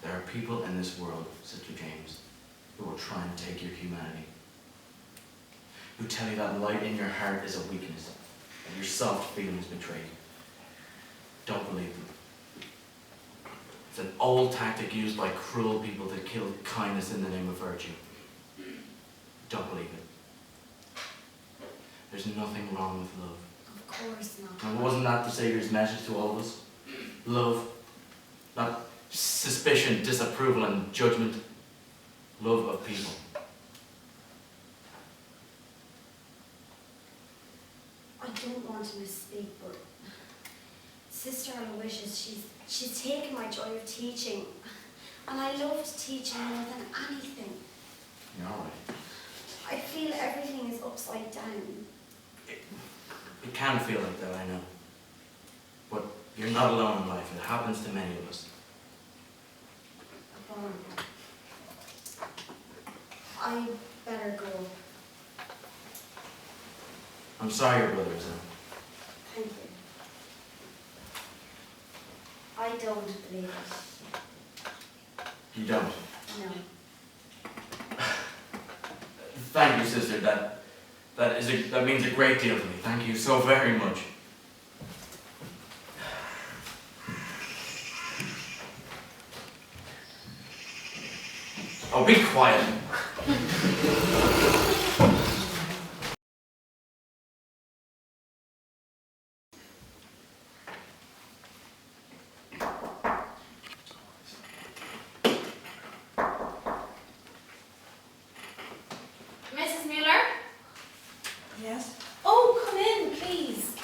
There are people in this world, Sister James, who will try and take your humanity. Who tell you that light in your heart is a weakness, and your soft feelings betrayed. Don't believe them. It's an old tactic used by cruel people to kill kindness in the name of virtue. Don't believe it. There's nothing wrong with love. Of course not. And wasn't that the Saviour's message to all of us? Love. Not suspicion, disapproval, and judgment. Love of people. I don't want to misspeak, but Sister Aloysius, she's taken my joy of teaching. And I loved teaching more than anything. You're all right. I feel everything is upside down. It can feel like that, I know. But you're not alone in life. It happens to many of us. I better go. I'm sorry your brother is ill. Thank you. I don't believe it. You don't? No. Thank you, sister. That means a great deal to me. Thank you so very much. Oh, be quiet. Mrs. Muller? Yes? Oh, come in, please.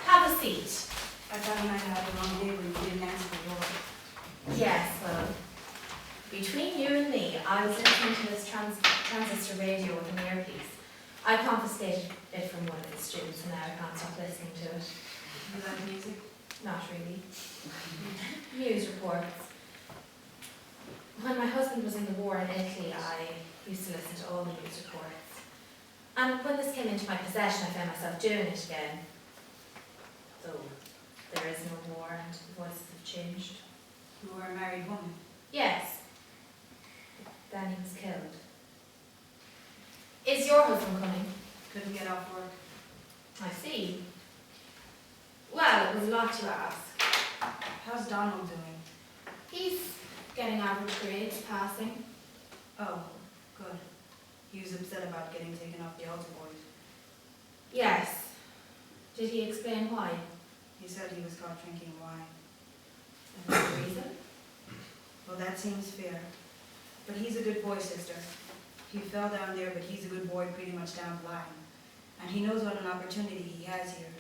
Have a seat. I thought you might have had the wrong neighbor and you didn't answer the door. Yes, well, between you and me, I was listening to this transistor radio with an earpiece. I confiscated it from one of the students and now I can't stop listening to it. You like music? Not really. News reports. When my husband was in the war in Italy, I used to listen to all the news reports. And when this came into my possession, I found myself doing it again. Though there is no war and the voices have changed. You were a married woman. Yes. Then he was killed. Is your husband coming? Couldn't get off work. I see. Well, it was a lot to ask. How's Donald doing? He's getting average grades, passing. Oh, good. He was upset about getting taken off the altar board. Yes. Did he explain why? He said he was caught drinking wine. Any reason? Well, that seems fair. But he's a good boy, sister. He fell down there, but he's a good boy pretty much down the line. And he knows what an opportunity he has here.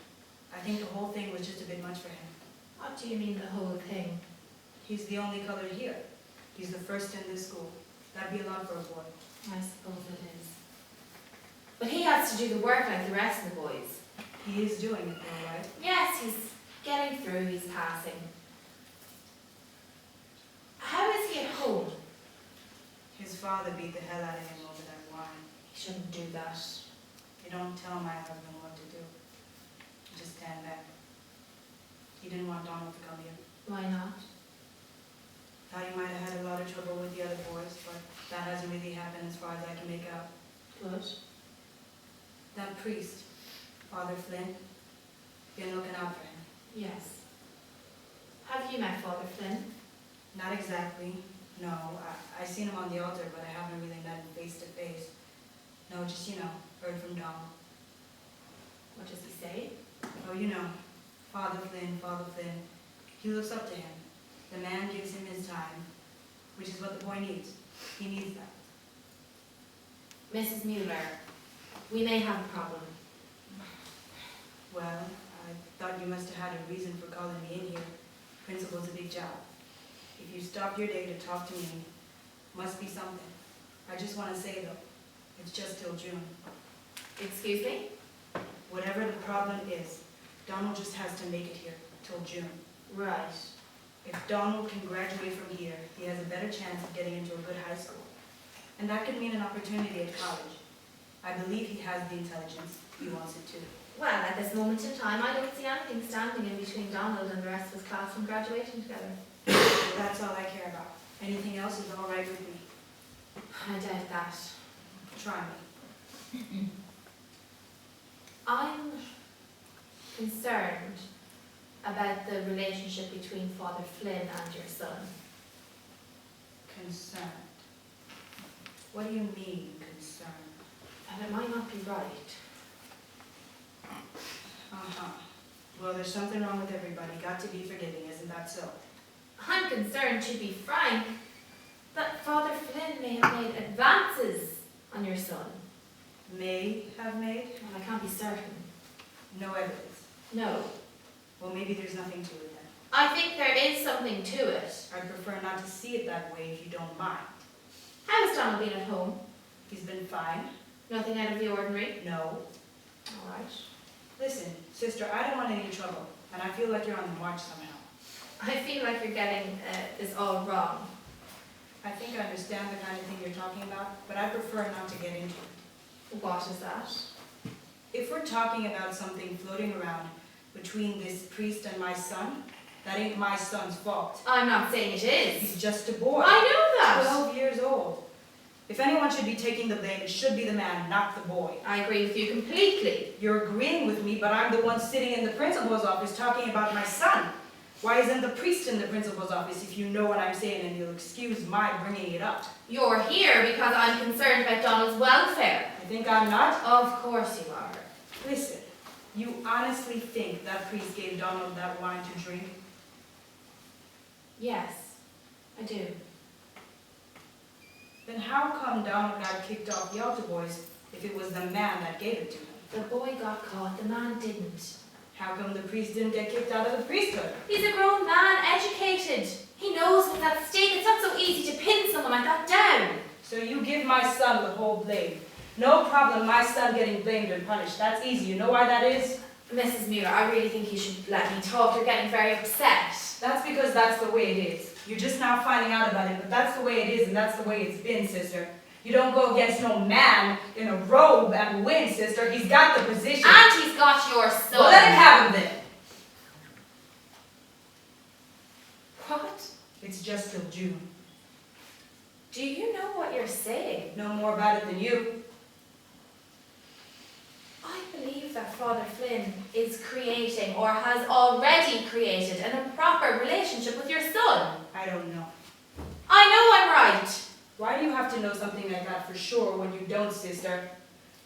I think the whole thing was just a bit much for him. What do you mean the whole thing? He's the only colored here. He's the first in this school. That'd be a lot for a boy. I suppose it is. But he has to do the work like the rest of the boys. He is doing it though, right? Yes, he's getting through, he's passing. How is he at home? His father beat the hell out of him over that wine. He shouldn't do that. You don't tell my husband what to do. You just stand back. He didn't want Donald to come here. Why not? Thought he might have had a lot of trouble with the other boys, but that hasn't really happened as far as I can make out. Good. That priest, Father Flynn, been looking out for him. Yes. Have you met Father Flynn? Not exactly. No, I seen him on the altar, but I haven't really met him face to face. No, just, heard from Donald. What does he say? Oh, Father Flynn, he looks up to him. The man gives him his time, which is what the boy needs. He needs that. Mrs. Muller, we may have a problem. Well, I thought you must have had a reason for calling me in here. Principal's a big job. If you stop your day to talk to me, must be something. I just want to say, though, it's just till June. Excuse me? Whatever the problem is, Donald just has to make it here till June. Right. If Donald can graduate from here, he has a better chance of getting into a good high school. And that could mean an opportunity at college. I believe he has the intelligence. He wants it too. Well, at this moment in time, I don't see anything standing in between Donald and the rest of his class from graduating together. Well, that's all I care about. Anything else is all right with me. I doubt that. Try me. I'm concerned about the relationship between Father Flynn and your son. Concerned. What do you mean, concerned? That it might not be right. Uh-huh. Well, there's something wrong with everybody. Got to be forgiving, isn't that so? I'm concerned, to be frank, that Father Flynn may have made advances on your son. May have made? Well, I can't be certain. No evidence. No. Well, maybe there's nothing to it then. I think there is something to it. I'd prefer not to see it that way if you don't mind. How has Donald been at home? He's been fine. Nothing out of the ordinary? No. All right. Listen, sister, I don't want any trouble, and I feel like you're on the march somehow. I feel like you're getting this all wrong. I think I understand the kind of thing you're talking about, but I prefer not to get into it. What is that? If we're talking about something floating around between this priest and my son, that ain't my son's fault. I'm not saying it is. He's just a boy. I know that. 12 years old. If anyone should be taking the blame, it should be the man, not the boy. I agree with you completely. You're agreeing with me, but I'm the one sitting in the principal's office talking about my son. Why isn't the priest in the principal's office, if you know what I'm saying, and you'll excuse my bringing it up? You're here because I'm concerned about Donald's welfare. I think I'm not? Of course you are. Listen, you honestly think that priest gave Donald that wine to drink? Yes, I do. Then how come Donald got kicked off the altar boys if it was the man that gave it to him? The boy got caught, the man didn't. How come the priest didn't get kicked out of the priesthood? He's a grown man, educated. He knows what's at stake. It's not so easy to pin someone like that down. So you give my son the whole blame. No problem my son getting blamed and punished. That's easy. You know why that is? Mrs. Muller, I really think you should let me talk. You're getting very upset. That's because that's the way it is. You're just now finding out about it, but that's the way it is and that's the way it's been, sister. You don't go against no man in a robe and win, sister. He's got the position. And he's got your son. Well, let him have him then. What? It's just till June. Do you know what you're saying? No more about it than you. I believe that Father Flynn is creating, or has already created, an improper relationship with your son. I don't know. I know I'm right. Why do you have to know something like that for sure when you don't, sister?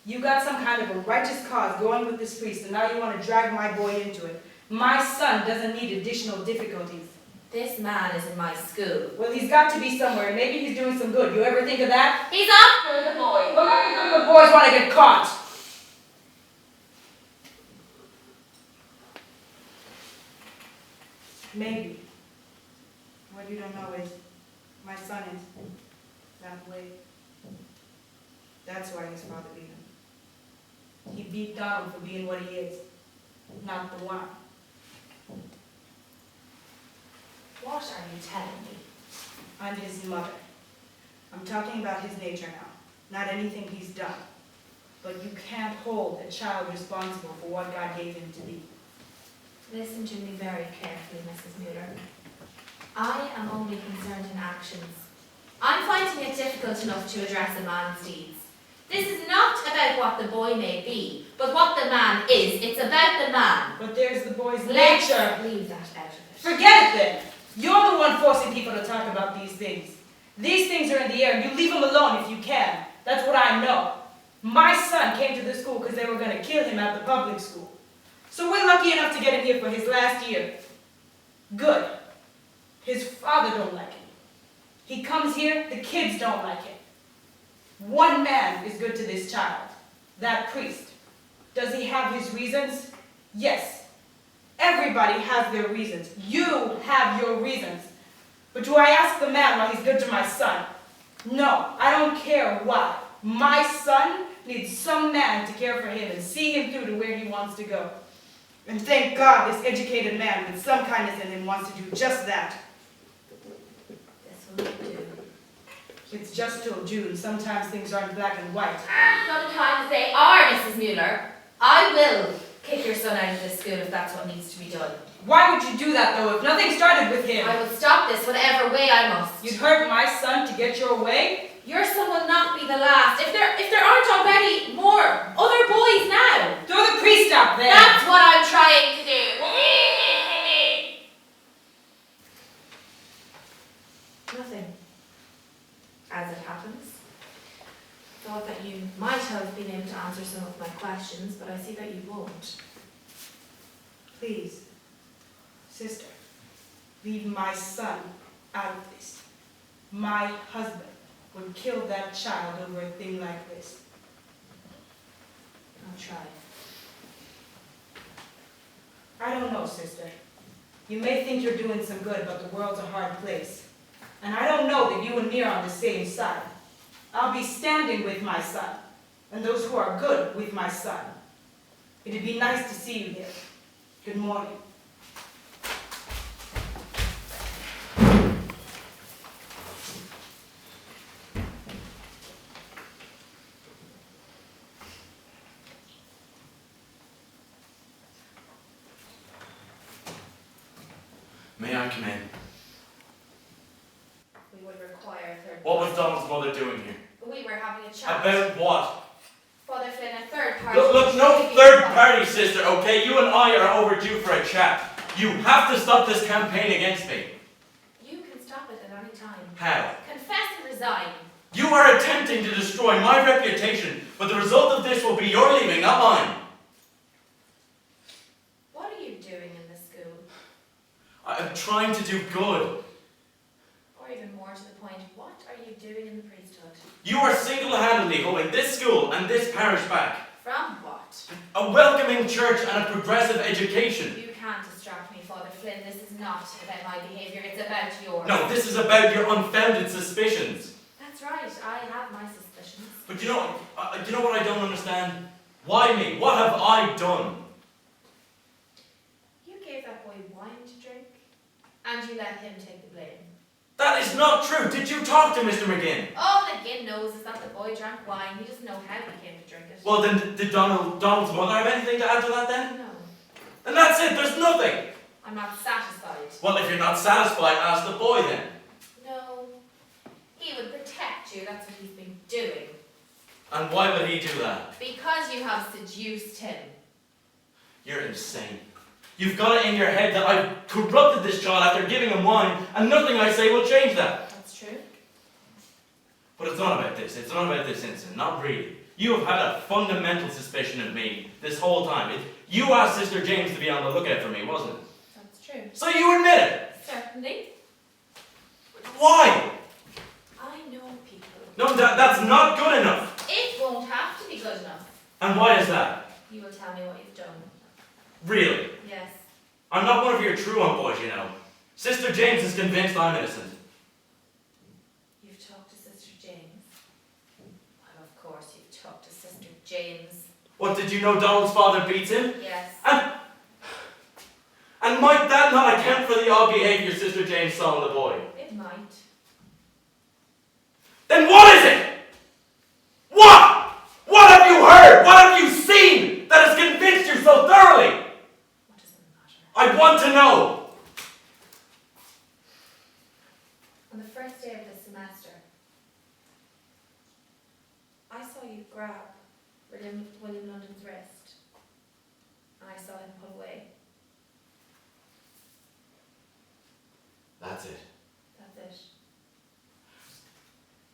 You got some kind of a righteous cause going with this priest, and now you want to drag my boy into it. My son doesn't need additional difficulties. This man is in my school. Well, he's got to be somewhere. Maybe he's doing some good. You ever think of that? He's after the boy. Well, none of the boys want to get caught. Maybe. What you don't know is my son is that way. That's why his father beat him. He beat Donald for being what he is, not the one. What are you telling me? I'm his mother. I'm talking about his nature now, not anything he's done. But you can't hold a child responsible for what God gave him to be. Listen to me very carefully, Mrs. Muller. I am only concerned in actions. I'm finding it difficult enough to address a man's deeds. This is not about what the boy may be, but what the man is. It's about the man. But there's the boy's Let's nature. leave that out of it. Forget it then. You're the one forcing people to talk about these things. These things are in the air. You leave them alone if you can. That's what I know. My son came to this school because they were going to kill him at the public school. So we're lucky enough to get him here for his last year. Good. His father don't like him. He comes here, the kids don't like him. One man is good to this child. That priest. Does he have his reasons? Yes. Everybody has their reasons. You have your reasons. But do I ask the man why he's good to my son? No, I don't care why. My son needs some man to care for him and see him through to where he wants to go. And thank God this educated man with some kindness in him wants to do just that. This will do. It's just till June. Sometimes things aren't black and white. Sometimes they are, Mrs. Muller. I will kick your son out of this school if that's what needs to be done. Why would you do that, though, if nothing started with him? I will stop this whatever way I must. You'd hurt my son to get your way? Your son will not be the last. If there aren't already more other boys now. Throw the priest out there. That's what I'm trying to do. Nothing. As it happens. Thought that you might have been able to answer some of my questions, but I see that you won't. Please, sister, leave my son out of this. My husband would kill that child over a thing like this. I'll try. I don't know, sister. You may think you're doing some good, but the world's a hard place. And I don't know that you and me are on the same side. I'll be standing with my son, and those who are good with my son. It'd be nice to see you there. Good morning. May I come in? We would require a third What party. was Donald's mother doing here? We were having a chat. About what? Father Flynn, a third party. Look, no third party, sister, okay? You and I are overdue for a chat. You have to stop this campaign against me. You can stop it at any time. How? Confess and resign. You are attempting to destroy my reputation, but the result of this will be your leaving, not mine. What are you doing in this school? I am trying to do good. Or even more to the point, what are you doing in the priesthood? You are single-handedly holding this school and this parish back. From what? A welcoming church and a progressive education. You can't distract me, Father Flynn. This is not about my behaviour, it's about yours. No, this is about your unfounded suspicions. That's right, I have my suspicions. But you know what I don't understand? Why me? What have I done? You gave that boy wine to drink, and you let him take the blame. That is not true. Did you talk to Mr. McGinn? All McGinn knows is that the boy drank wine. He doesn't know how he came to drink it. Well, then did Donald's mother have anything to add to that then? No, And that's it. There's nothing. I'm not satisfied. Well, if you're not satisfied, ask the boy then. No, he would protect you. That's what he's been doing. And why would he do that? Because you have seduced him. You're insane. You've got it in your head that I've corrupted this child after giving him wine, and nothing I say will change that. That's true. But it's not about this. It's not about this incident. Not really. You have had a fundamental suspicion of me this whole time. You asked Sister James to be on the lookout for me, wasn't it? That's true. So you admit it. Certainly. Why? I know people. No, that's not good enough. It won't have to be good enough. And why is that? You will tell me what you've done. Really? Yes. I'm not one of your truant boys, you know. Sister James is convinced I'm innocent. You've talked to Sister James? Well, of course you've talked to Sister James. What, did you know Donald's father beats him? Yes. And might that not account for the odd behaviour Sister James saw in the boy? It might. Then what is it? What? What have you heard? What have you seen that has convinced you so thoroughly? What does it matter? I want to know. On the first day of the semester, I saw you grab William London's wrist, and I saw him pull away. That's it. That's it.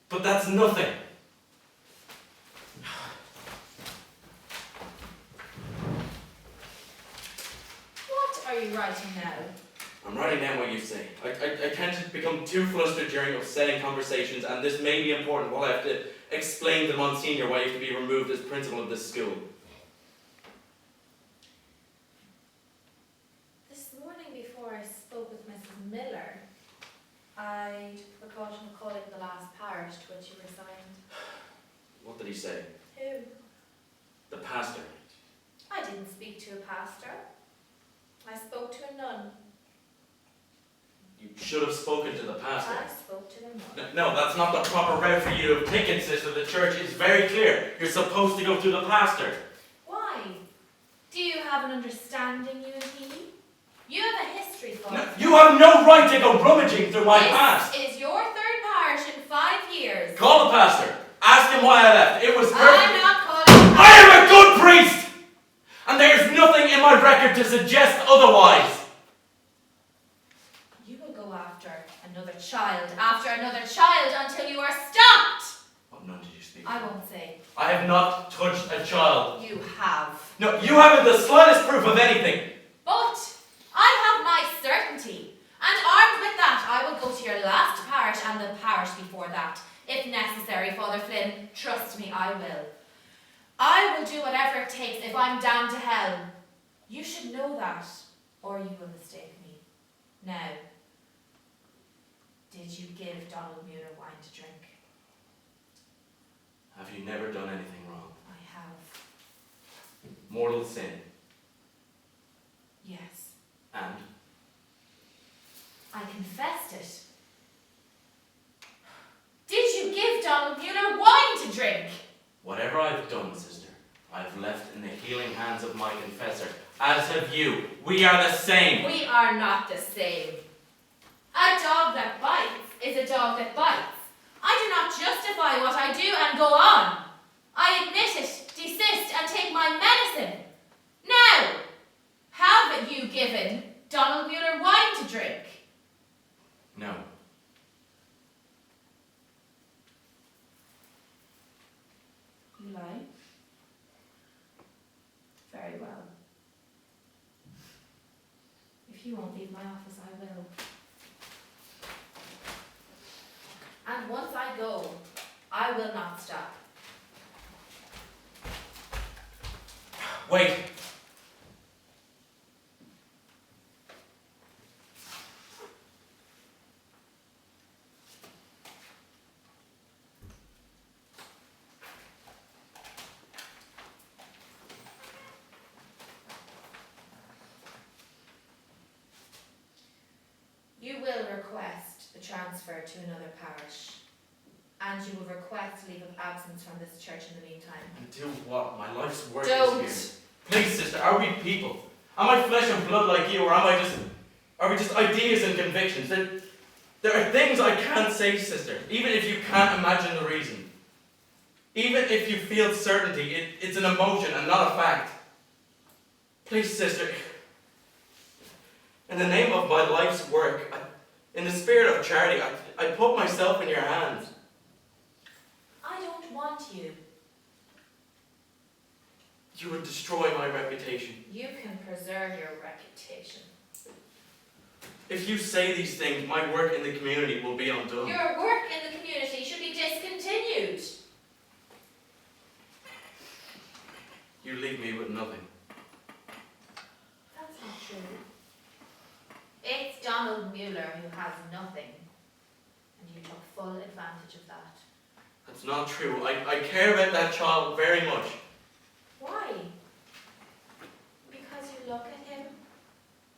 But that's nothing. What are you writing now? I'm writing down what you say. I tend to become too flustered during upsetting conversations, and this may be important while I have to explain to Monsignor why you have to be removed as principal of this school. This morning before I spoke with Mrs. Muller, I took the precaution of calling the last parish to which you resigned. What did he say? Who? The pastor. I didn't speak to a pastor. I spoke to a nun. You should have spoken to the pastor. I spoke to the nun. No, that's not the proper route for you to have taken, sister. The church is very clear. You're supposed to go through the pastor. Why? Do you have an understanding, you and he? You have a history for No, it. you have no right to go rummaging through my past. This is your third parish in 5 years. Call the pastor. Ask him why I left. It was I'm perfect. not calling. I am a good priest! And there's nothing in my record to suggest otherwise. You will go after another child until you are stopped. What nun did you speak to? I won't say. I have not touched a child. You have. No, you haven't the slightest proof of anything. But I have my certainty. And armed with that, I will go to your last parish and the parish before that. If necessary, Father Flynn, trust me, I will. I will do whatever it takes if I'm damned to hell. You should know that, or you will mistake me. Now, did you give Donald Muller wine to drink? Have you never done anything wrong? I have. Mortal sin. Yes. And? I confessed it. Did you give Donald Muller wine to drink? Whatever I've done, sister, I've left in the healing hands of my confessor, as have you. We are the same. We are not the same. A dog that bites is a dog that bites. I do not justify what I do and go on. I admit it, desist, and take my medicine. Now, have you given Donald Muller wine to drink? No. You lie? Very well. If you won't leave my office, I will. And once I go, I will not stop. Wait. You will request the transfer to another parish. And you will request leave of absence from this church in the meantime. And do what? My life's work Don't. is here. Please, sister, are we people? Am I flesh and blood like you, or are we just ideas and convictions? There are things I can't say, sister, even if you can't imagine the reason. Even if you feel certainty, it's an emotion and not a fact. Please, sister, in the name of my life's work, in the spirit of charity, I put myself in your hands. I don't want you. You would destroy my reputation. You can preserve your reputation. If you say these things, my work in the community will be undone. Your work in the community should be discontinued. You leave me with nothing. That's not true. It's done. Donald Muller who has nothing, and you took full advantage of that. That's not true. I care about that child very much. Why? Because you look at him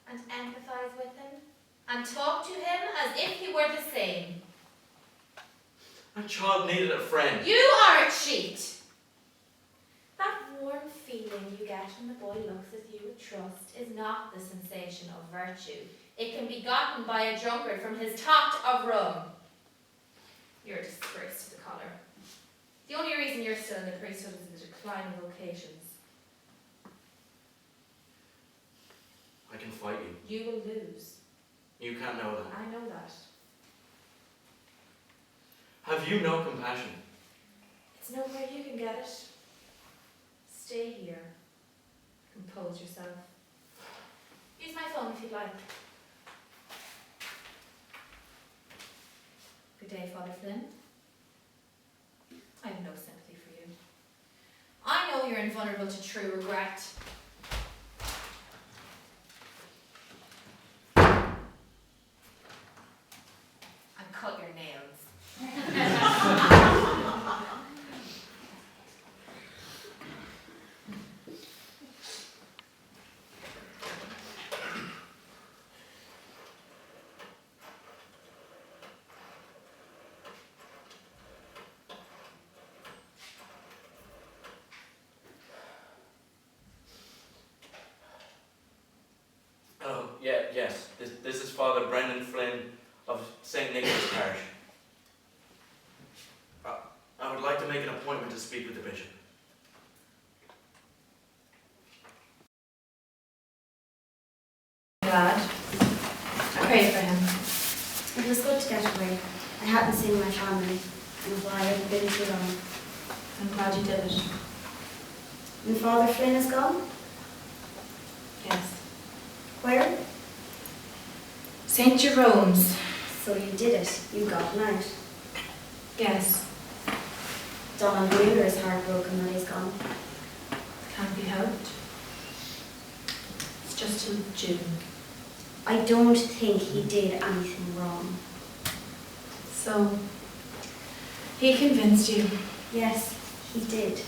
and empathise with him and talk to him as if he were the same. That child needed a friend. You are a cheat! That warm feeling you get when the boy looks at you with trust is not the sensation of virtue. It can be gotten by a drunkard from his tot of rum. You're a disgrace to the collar. The only reason you're still in the priesthood is the decline of vocations. I can fight you. You will lose. You can't know that. I know that. Have you no compassion? It's nowhere you can get it. Stay here. Compose yourself. Use my phone if you'd like. Good day, Father Flynn. I have no sympathy for you. I know you're invulnerable to true regret. And cut your nails. Oh, yes. This is Father Brendan Flynn of St. Nicholas Parish. I would like to make an appointment to speak with the bishop. Glad. I prayed for him. It was good to get away. I hadn't seen my family in a while. It had been too long. I'm glad you did it. And Father Flynn is gone? Yes. Where? St. Jerome's. So you did it. You got him out. Yes. Donald Muller is heartbroken that he's gone. Can't be helped. It's just till June. I don't think he did anything wrong. So, he convinced you. Yes, he did.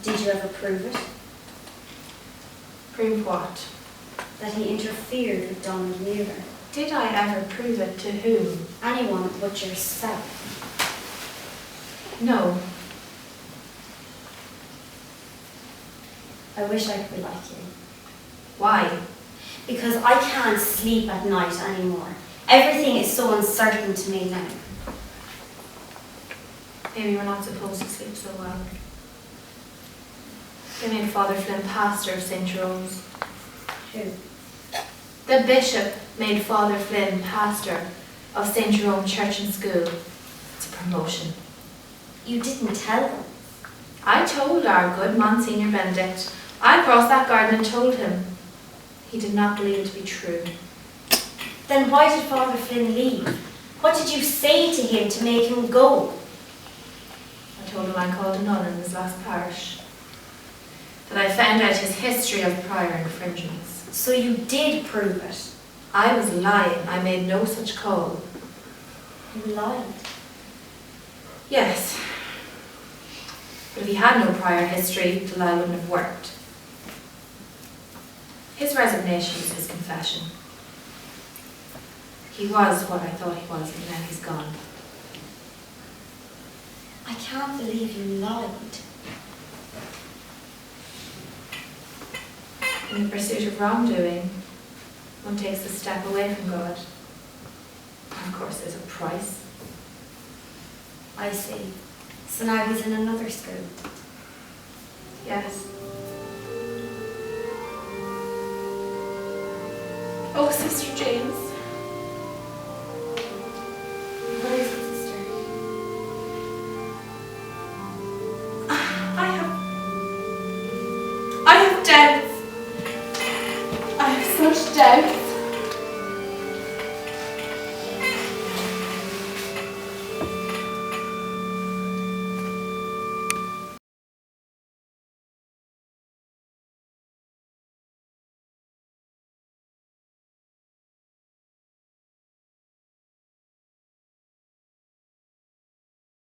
Did you ever prove it? Prove what? That he interfered with Donald Muller? Did I ever prove it to whom? Anyone but yourself. No. I wish I could be like you. Why? Because I can't sleep at night anymore. Everything is so uncertain to me now. Maybe we're not supposed to sleep so well. They made Father Flynn pastor of St. Jerome's. Who? The bishop made Father Flynn pastor of St. Jerome Church and School. It's a promotion. You didn't tell them. I told our good Monsignor Benedict. I crossed that garden and told him. He did not believe it to be true. Then why did Father Flynn leave? What did you say to him to make him go? I told him I called a nun in his last parish. That I found out his history of prior infringements. So you did prove it. I was lying. I made no such call. You lied. Yes. But if he had no prior history, the lie wouldn't have worked. His resignation was his confession. He was what I thought he was, and now he's gone. I can't believe you lied. In the pursuit of wrongdoing, one takes a step away from God. And of course, there's a price. I see. So now he's in another school. Yes. Oh, Sister James. What is it, sister? I have doubts. I have such doubts.